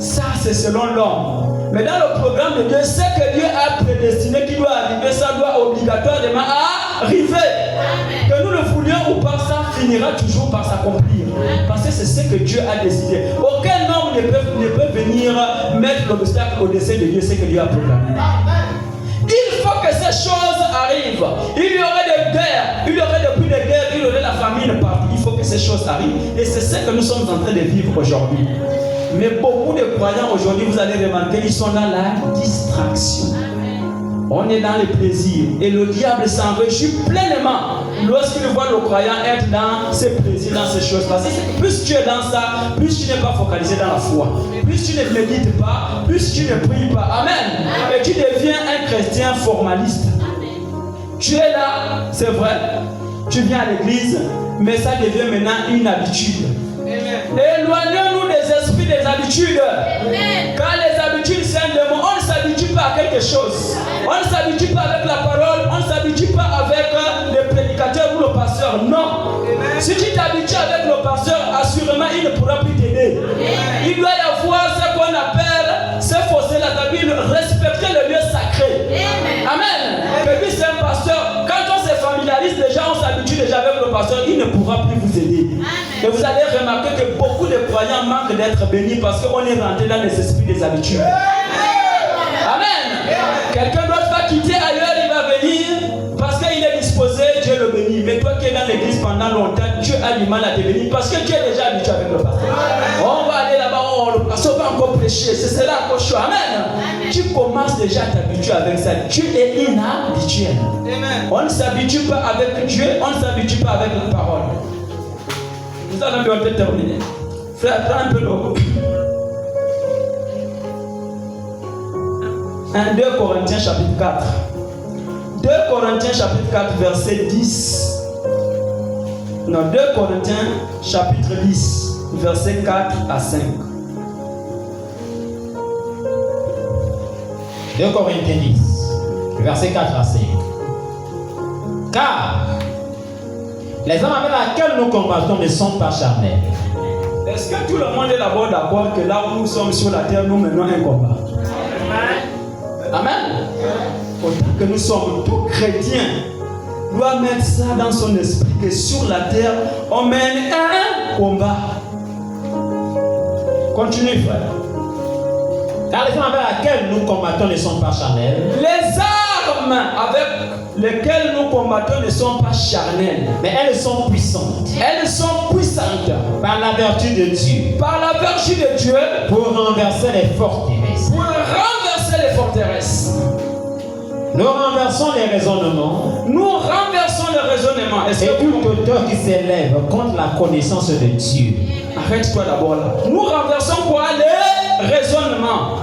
Ça, c'est selon l'homme. Mais dans le programme de Dieu, ce que Dieu a prédestiné qui doit arriver, ça doit obligatoirement arriver. Amen. Que nous le voulions ou pas, ça finira toujours par s'accomplir. Parce que c'est ce que Dieu a décidé. Aucun homme ne peut venir mettre l'obstacle au-dessus de Dieu, ce que Dieu a proclamé. Il faut que ces choses arrivent. Il y aurait des guerres, il y aurait des coups de guerre, il y aurait la famine partout. Il faut que ces choses arrivent. Et c'est ce que nous sommes en train de vivre aujourd'hui. Mais beaucoup de croyants aujourd'hui, vous allez remarquer, ils sont dans la distraction. On est dans le plaisir. Et le diable s'en réjouit pleinement lorsqu'il voit le croyant être dans ses plaisirs, dans ces choses. Parce que plus tu es dans ça, plus tu n'es pas focalisé dans la foi. Plus tu ne médites pas, plus tu ne pries pas. Amen. Et tu deviens un chrétien formaliste. Tu es là, c'est vrai. Tu viens à l'église, mais ça devient maintenant une habitude. Éloignons-nous des esprits des habitudes. Amen. Car les habitudes, c'est un démon. On ne s'habitue pas à quelque chose. On ne s'habitue pas avec la parole. On ne s'habitue pas avec les prédicateurs ou le pasteur. Non. Amen. Si tu t'habitues avec le pasteur, assurément, il ne pourra plus t'aider. Il doit y avoir ce qu'on appelle, ce fossé, la Bible, respecter le lieu sacré. Amen. Que lui, c'est un pasteur. Quand on se familiarise déjà, on s'habitue déjà avec le pasteur, il ne pourra plus vous aider. Et vous allez remarquer que beaucoup de croyants manquent d'être bénis parce qu'on est rentré dans les esprits des habitudes. Amen. Quelqu'un d'autre va quitter ailleurs, il va venir parce qu'il est disposé, Dieu le bénit. Mais toi qui es dans l'église pendant longtemps, Dieu a du mal à te bénir parce que tu es déjà habitué avec le pasteur. On va aller là-bas, le pasteur va encore prêcher, c'est cela encore chaud. Amen. Tu commences déjà à t'habituer avec ça. Tu es inhabituel. On ne s'habitue pas avec Dieu, on ne s'habitue pas avec la parole. Nous allons bientôt terminer. Frère, prends un peu l'eau. 2 Corinthiens chapitre 4. 2 Corinthiens chapitre 4 verset 10. Non, 2 Corinthiens chapitre 10 verset 4 à 5. 2 Corinthiens 10 verset 4 à 5. Car les hommes avec lesquels nous combattons ne sont pas charnels. Est-ce que tout le monde est d'abord d'accord que là où nous sommes sur la terre, nous menons un combat? Amen. Autant que nous sommes tous chrétiens, doit mettre ça dans son esprit que sur la terre, on mène un combat. Continue, frère. Car les hommes avec lesquels nous combattons ne sont pas charnels. Les armes avec lesquelles nous combattons ne sont pas charnelles, mais elles sont puissantes. Elles sont puissantes par la vertu de Dieu. Par la vertu de Dieu. Pour renverser les forteresses. Pour renverser les forteresses. Nous renversons les raisonnements. Nous renversons les raisonnements. Et tout auteur qui s'élève contre la connaissance de Dieu. Arrête-toi d'abord là. Nous renversons quoi? Les raisonnements.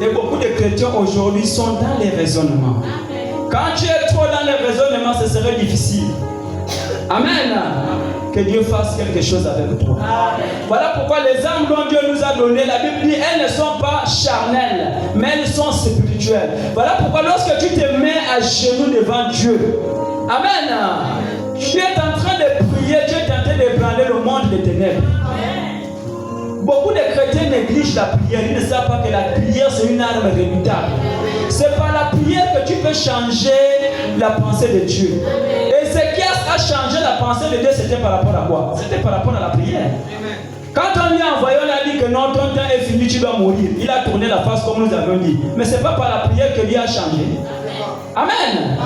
Et beaucoup de chrétiens aujourd'hui sont dans les raisonnements. Quand tu es trop dans les raisonnements, ce serait difficile. Amen. Que Dieu fasse quelque chose avec toi. Amen. Voilà pourquoi les âmes dont Dieu nous a donné, la Bible dit, elles ne sont pas charnelles, mais elles sont spirituelles. Voilà pourquoi lorsque tu te mets à genoux devant Dieu, Amen, tu es en train de prier, tu es en train de prendre le monde des ténèbres. Beaucoup de chrétiens négligent la prière. Ils ne savent pas que la prière c'est une arme redoutable. C'est par la prière que tu peux changer la pensée de Dieu. Et ce qui a changé la pensée de Dieu, c'était par rapport à quoi? C'était par rapport à la prière. Quand on lui a envoyé, on a dit que non, ton temps est fini, tu dois mourir. Il a tourné la face comme nous avons dit. Mais ce n'est pas par la prière que lui a changé. Amen.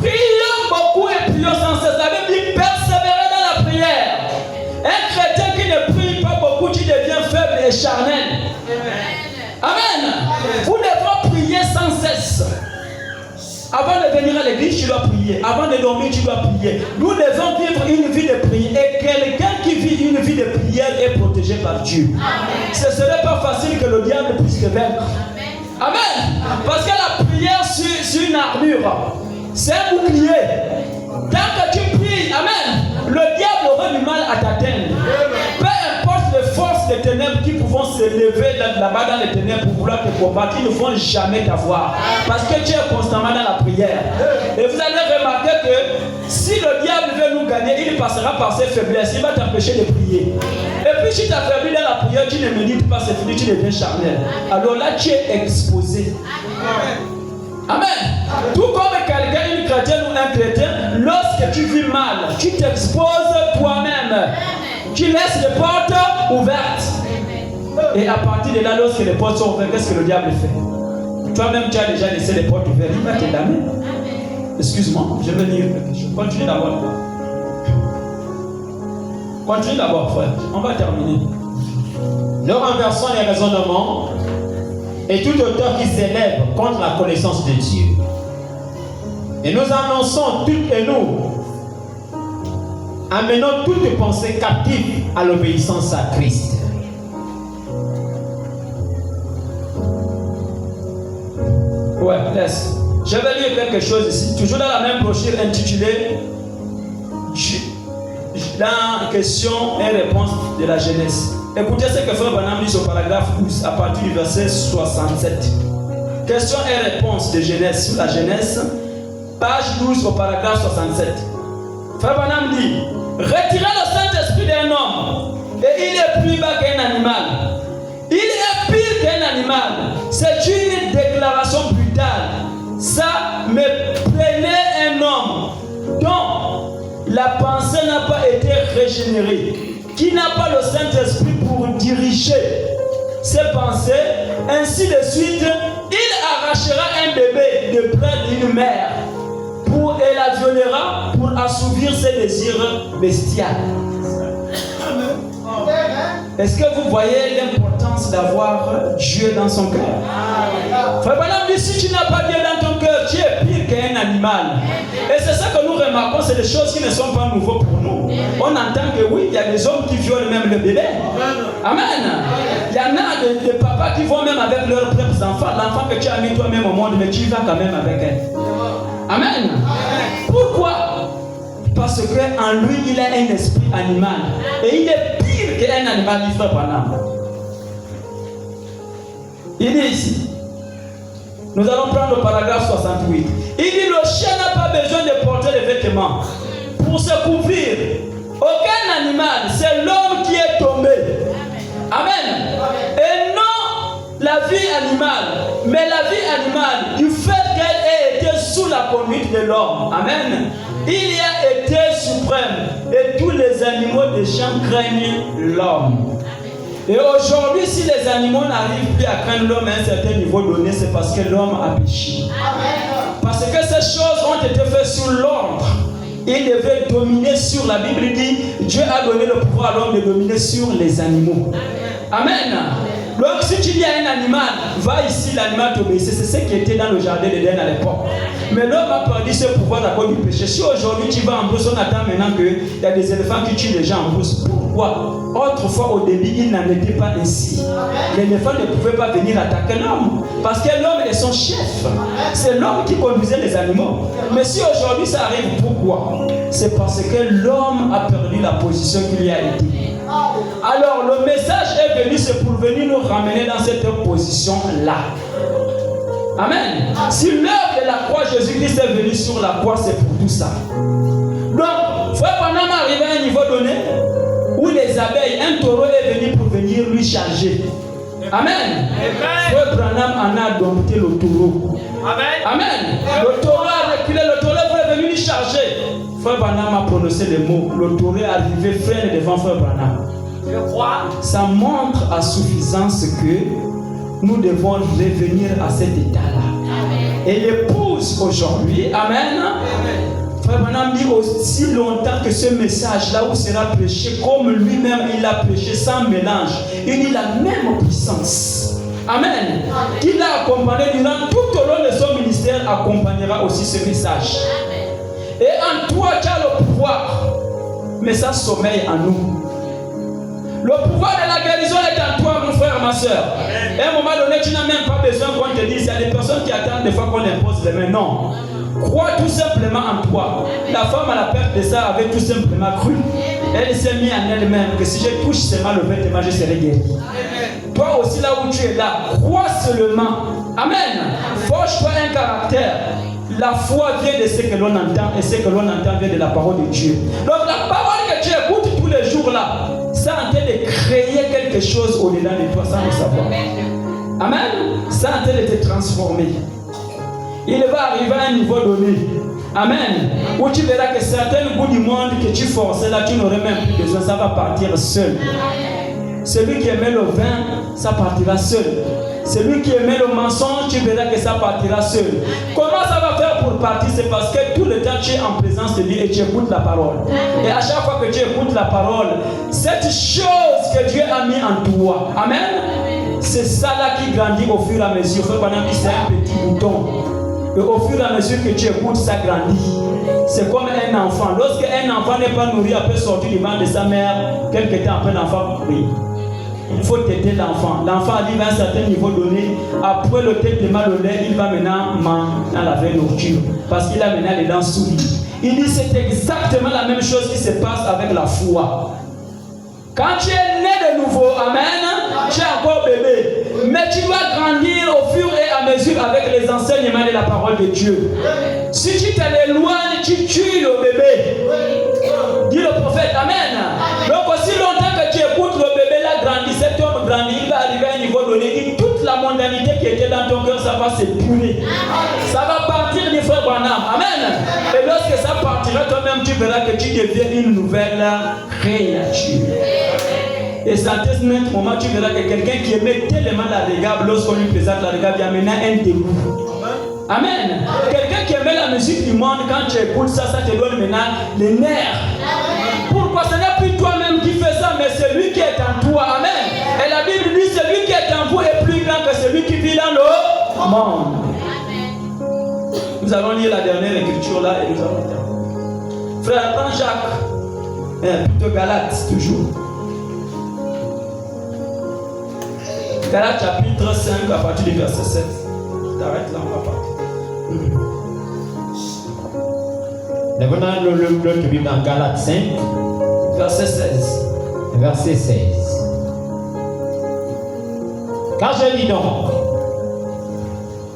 Prions beaucoup et prions sans cesse. La Bible dit persévérer dans la prière. Un chrétien qui ne prie pas beaucoup, tu deviens faible et charnel. Amen. Vous devez prier sans cesse. Avant de venir à l'église, tu dois prier. Avant de dormir, tu dois prier. Nous devons vivre une vie de prière. Et quelqu'un qui vit une vie de prière est protégé par Dieu. Amen. Ce ne serait pas facile que le diable puisse te vaincre. Amen. Parce que la prière, c'est une armure. C'est un bouclier. Tant que tu pries, amen, le diable aura du mal à t'atteindre. Peu importe les forces des ténèbres qui pourront se lever là-bas dans les ténèbres pour vouloir te combattre, ils ne vont jamais t'avoir. Parce que tu es constamment dans la prière. Et vous allez remarquer que si le diable veut nous gagner, il passera par ses faiblesses. Il va t'empêcher de prier. Et puis si tu affaiblis dans la prière, tu ne médites pas, c'est fini, tu deviens charnel. Alors là, tu es exposé. Amen. Tout comme quelqu'un, une chrétienne ou un chrétien, lorsque tu vis mal, tu t'exposes toi-même. Tu laisses les portes ouvertes. Et à partir de là, lorsque les portes sont ouvertes, qu'est-ce que le diable fait? Toi-même, tu as déjà laissé les portes ouvertes. Il va te damner. Excuse-moi, je vais lire quelque chose. Continue d'abord. Continue d'abord, frère. On va terminer. Nous renversons les raisonnements et tout auteur qui s'élève contre la connaissance de Dieu. Et nous annonçons et nous amenons toutes pensées captives à l'obéissance à Christ. Ouais, laisse. Je vais lire quelque chose ici, toujours dans la même brochure intitulée dans question et réponse de la jeunesse. Écoutez ce que Frère Branham dit au paragraphe 12 à partir du verset 67. Question et réponse de jeunesse sur la jeunesse, page 12 au paragraphe 67. Frère Branham dit: retirez le Saint-Esprit d'un homme et il est plus bas qu'un animal. Il est pire qu'un animal. C'est une déclaration brutale. Ça me prenait un homme dont la pensée n'a pas été régénérée, qui n'a pas le Saint-Esprit pour diriger ses pensées. Ainsi de suite, il arrachera un bébé de près d'une mère et la violera pour assouvir ses désirs bestiaux. Est-ce que vous voyez l'importance d'avoir Dieu dans son cœur? Frère Branham dit: si tu n'as pas Dieu dans ton cœur, tu es pire qu'un animal. Et c'est ça que nous remarquons, c'est des choses qui ne sont pas nouvelles pour nous. On entend que oui, il y a des hommes qui violent même le bébé. Amen. Il y en a des papas qui vont même avec leurs propres enfants. L'enfant que tu as mis toi-même au monde, mais tu vas quand même avec elle. Amen. Pourquoi? Parce qu'en lui, il a un esprit animal. Et il est pire qu'un animal, il fait Branham. Il dit ici, nous allons prendre le paragraphe 68. Il dit: le chien n'a pas besoin de porter des vêtements pour se couvrir. Aucun animal, c'est l'homme qui est tombé. Amen. Et non la vie animale, mais la vie animale, du fait qu'elle ait été sous la conduite de l'homme. Amen. Il y a été suprême et tous les animaux des champs craignent l'homme. Et aujourd'hui, si les animaux n'arrivent plus à craindre l'homme à un certain niveau donné, c'est parce que l'homme a péché. Parce que ces choses ont été faites sous l'ordre. Il devait dominer sur, la Bible dit, Dieu a donné le pouvoir à l'homme de dominer sur les animaux. Amen. Donc si tu dis à un animal, va ici, l'animal t'obéissait. C'est ce qui était dans le jardin d'Éden à l'époque. Mais l'homme a perdu ce pouvoir à cause du péché. Si aujourd'hui tu vas en brousse, on attend maintenant qu'il y a des éléphants qui tuent les gens en brousse. Pourquoi? Autrefois au début, il n'en était pas ainsi. L'éléphant ne pouvait pas venir attaquer l'homme. Parce que l'homme est son chef. C'est l'homme qui conduisait les animaux. Mais si aujourd'hui ça arrive, pourquoi? C'est parce que l'homme a perdu la position qu'il lui a été. Alors le message est venu, c'est pour venir nous ramener dans cette position-là. Amen. Si l'œuvre de la croix, Jésus-Christ est venu sur la croix, c'est pour tout ça. Donc, Frère Branham est arrivé à un niveau donné où les abeilles, un taureau est venu pour venir lui charger. Amen. Frère Branham en a dompté le taureau. Amen. Le taureau a reculé, le taureau est venu lui charger. Frère Branham a prononcé les mots. Le taureau est arrivé frère devant Frère Branham. Je crois. Ça montre à suffisance que nous devons revenir à cet état-là. Et l'épouse aujourd'hui, amen. Frère Branham dit aussi longtemps que ce message-là où sera prêché, comme lui-même il a prêché sans mélange, il dit la même puissance. Amen. Qu'il a accompagné durant tout au long de son ministère, accompagnera aussi ce message. Et en toi, tu as le pouvoir, mais ça sommeille en nous. Le pouvoir de la guérison est en toi, mon frère, ma soeur. Et à un moment donné, tu n'as même pas besoin qu'on te dise. Il y a des personnes qui attendent des fois qu'on impose les mains. Non. Crois tout simplement en toi. La femme à la perte de ça avait tout simplement cru. Elle s'est mise en elle-même que si je touche seulement le vêtement, je serai guéri. Toi aussi, là où tu es là, crois seulement. Amen. Forge-toi un caractère. la foi vient de ce que l'on entend et ce que l'on entend vient de la parole de Dieu. Donc la parole que tu écoutes tous les jours là, ça est en train de créer quelque chose au-delà de toi sans le savoir. Amen. Ça est en train de te transformer. Il va arriver à un niveau donné. Amen. Où tu verras que certains bouts du monde que tu forçais là, tu n'aurais même plus besoin, ça va partir seul. Celui qui aimait le vin, ça partira seul. Celui qui aimait le mensonge, tu verras que ça partira seul. Comment ça va faire pour partir? C'est parce que tout le temps tu es en présence de Dieu et tu écoutes la parole. Et à chaque fois que tu écoutes la parole, cette chose que Dieu a mis en toi, amen, c'est ça là qui grandit au fur et à mesure. Pendant que c'est un petit bouton. Et au fur et à mesure que tu écoutes, ça grandit. C'est comme un enfant. Lorsque un enfant n'est pas nourri, après sortir du ventre de sa mère, quelque temps après l'enfant mourit. Il faut têter l'enfant. L'enfant arrive à un certain niveau donné. Après le têtement de lait, il va maintenant manger dans la vraie nourriture. Parce qu'il a maintenant les dents souillées. Il dit c'est exactement la même chose qui se passe avec la foi. Quand tu es né de nouveau, amen, tu es encore bébé. Mais tu dois grandir au fur et à mesure avec les enseignements de la parole de Dieu. Si tu t'en éloignes, tu tues le bébé. Dit le prophète, amen. Donc aussi longtemps que tu écoutes le bébé là grandir, cet homme grandit, il va arriver à un niveau donné. Et toute la mondanité qui était dans ton cœur, ça va s'épurer. Ça va partir du frère Branham. Amen. Et lorsque ça partira, toi-même tu verras que tu deviens une nouvelle créature. Et ça à ce moment, tu verras que quelqu'un qui aimait tellement la regard, lorsqu'on lui présente la regard, il y a maintenant un dégoût. Amen. Quelqu'un qui aimait la musique du monde, quand tu écoutes ça, ça te donne maintenant les nerfs. Pourquoi? Ce n'est plus toi-même qui fais ça, mais c'est lui qui est en toi. Amen. Et la Bible dit, celui qui est en vous est plus grand que celui qui vit dans le monde. Nous allons lire la dernière écriture là et nous allons terminer. Frère, prends Jacques, plutôt Galates, toujours. Galates chapitre 5 à partir du verset 7. T'arrêtes là, on va partir. Nous venons le Bible dans Galates 5, verset 16. Verset 16. Car je dis donc,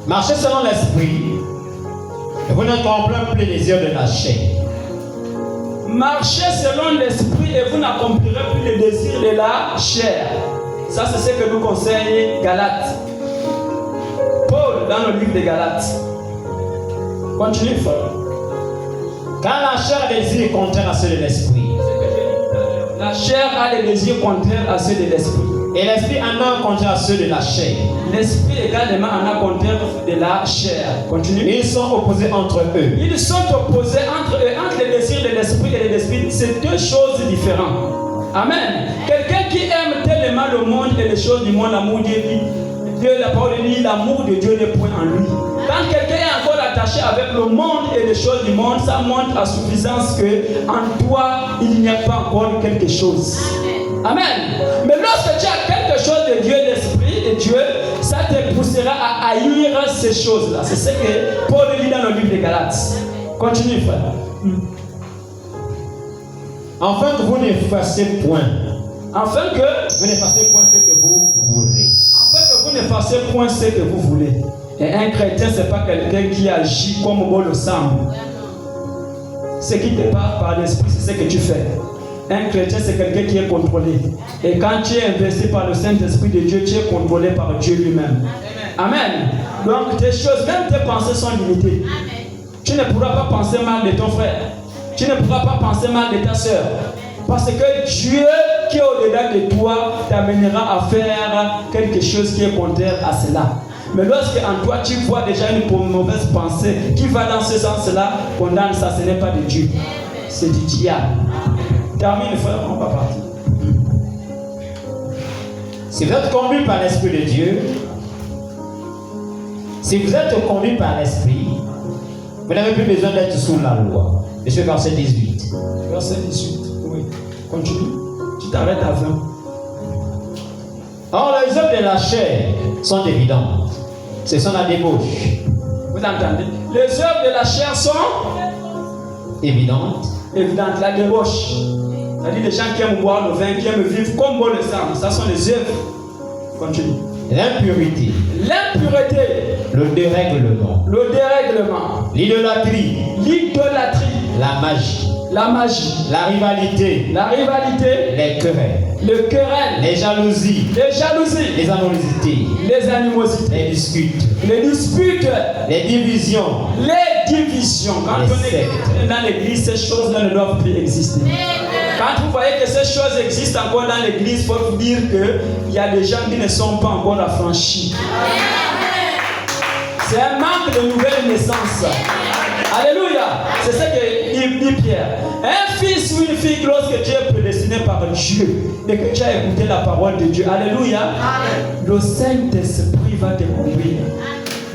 marchez selon l'esprit, et vous n'accomplirez plus les désirs de la chair. Marchez selon l'esprit et vous n'accomplirez plus les désirs de la chair. Ça, c'est ce que nous conseille Galates. Paul, dans le livre de Galates. Continue, frère. Car la chair a des désirs contraires à ceux de l'esprit. La chair a des désirs contraires à ceux de l'esprit. Et l'esprit en a contraire à ceux de la chair. L'esprit également en a contraire de la chair. Continue. Ils sont opposés entre eux. Ils sont opposés entre eux. Entre les désirs de l'esprit et de l'esprit, c'est deux choses différentes. Amen. Quelqu'un qui aime tellement le monde et les choses du monde, l'amour de Dieu, la parole dit, l'amour de Dieu n'est point en lui. Quand quelqu'un est encore attaché avec le monde et les choses du monde, ça montre à suffisance que en toi, il n'y a pas encore quelque chose. Amen. Mais lorsque tu as quelque chose de Dieu, l'esprit de Dieu, ça te poussera à haïr ces choses-là. C'est ce que Paul dit dans le livre de Galates. Continue, frère. Afin que vous n'effaciez point. Afin que vous n'effaciez point ce que vous voulez. Afin que vous n'effaciez point ce que vous voulez. Et un chrétien, ce n'est pas quelqu'un qui agit comme bon le semble. Ce qui te parle par l'esprit, c'est ce que tu fais. Un chrétien, c'est quelqu'un qui est contrôlé. Et quand tu es investi par le Saint-Esprit de Dieu, tu es contrôlé par Dieu lui-même. Amen. Donc tes choses, même tes pensées sont limitées. Tu ne pourras pas penser mal de ton frère. Tu ne pourras pas penser mal de ta soeur. Parce que Dieu qui est au-delà de toi t'amènera à faire quelque chose qui est contraire à cela. Mais lorsque en toi tu vois déjà une mauvaise pensée qui va dans ce sens-là, condamne ça, ce n'est pas de Dieu. C'est du diable. Termine, frère, on va partir. Si vous êtes conduit par l'Esprit de Dieu, si vous êtes conduit par l'Esprit, vous n'avez plus besoin d'être sous la loi. Monsieur verset 18. Verset 18, oui. Continue. Tu t'arrêtes à 20. Or, les œuvres de la chair sont évidentes. Ce sont la débauche. Vous entendez? Les œuvres de la chair sont évidentes. Évidentes. La débauche. C'est-à-dire les gens qui aiment boire le vin, qui aiment vivre comme bon le sang. Ça sont les œuvres. Continue. L'impureté. L'impureté. Le dérèglement. Le dérèglement. L'idolâtrie. L'idolâtrie. La magie. La magie. La rivalité. La rivalité. Les querelles. Le querelle. Les jalousies. Les jalousies. Les animosités. Les animosités. Les disputes. Les disputes. Les divisions. Les divisions. Quand Les on est dans l'église, ces choses-là ne doivent plus exister. Quand vous voyez que ces choses existent encore dans l'église, il faut vous dire qu'il y a des gens qui ne sont pas encore affranchis. C'est un manque de nouvelle naissance. Alléluia. C'est ce que dit Pierre. Un fils ou une fille, lorsque Dieu est prédestiné par Dieu et que tu as écouté la parole de Dieu, alléluia, le Saint-Esprit va te conduire.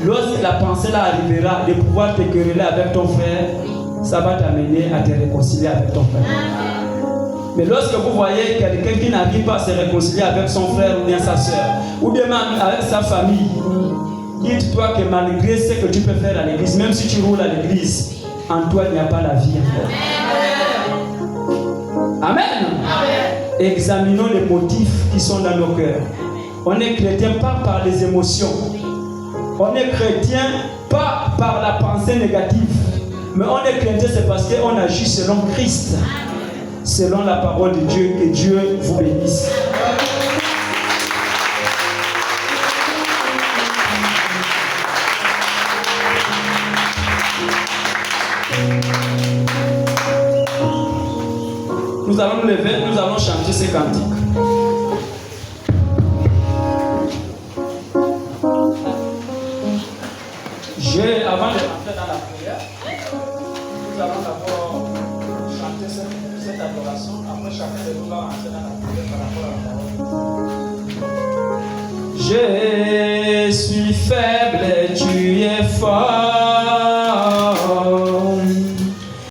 Lorsque la pensée là arrivera de pouvoir te quereller avec ton frère, ça va t'amener à te réconcilier avec ton frère. Mais lorsque vous voyez quelqu'un qui n'arrive pas à se réconcilier avec son frère ou bien sa soeur, ou bien même avec sa famille, dites-toi que malgré ce que tu peux faire à l'église, même si tu roules à l'église, en toi il n'y a pas la vie encore. Amen. Examinons les motifs qui sont dans nos cœurs. On est chrétien pas par les émotions. On est chrétien pas par la pensée négative. Mais on est chrétien c'est parce qu'on agit selon Christ. Selon la parole de Dieu, que Dieu vous bénisse. Nous allons nous lever, nous allons chanter ces cantiques. Avant de rentrer dans la prière, nous allons d'abord chanter cette adoration. Après, chacun de nous va rentrer dans la prière par rapport à la parole. Je suis faible, tu es fort.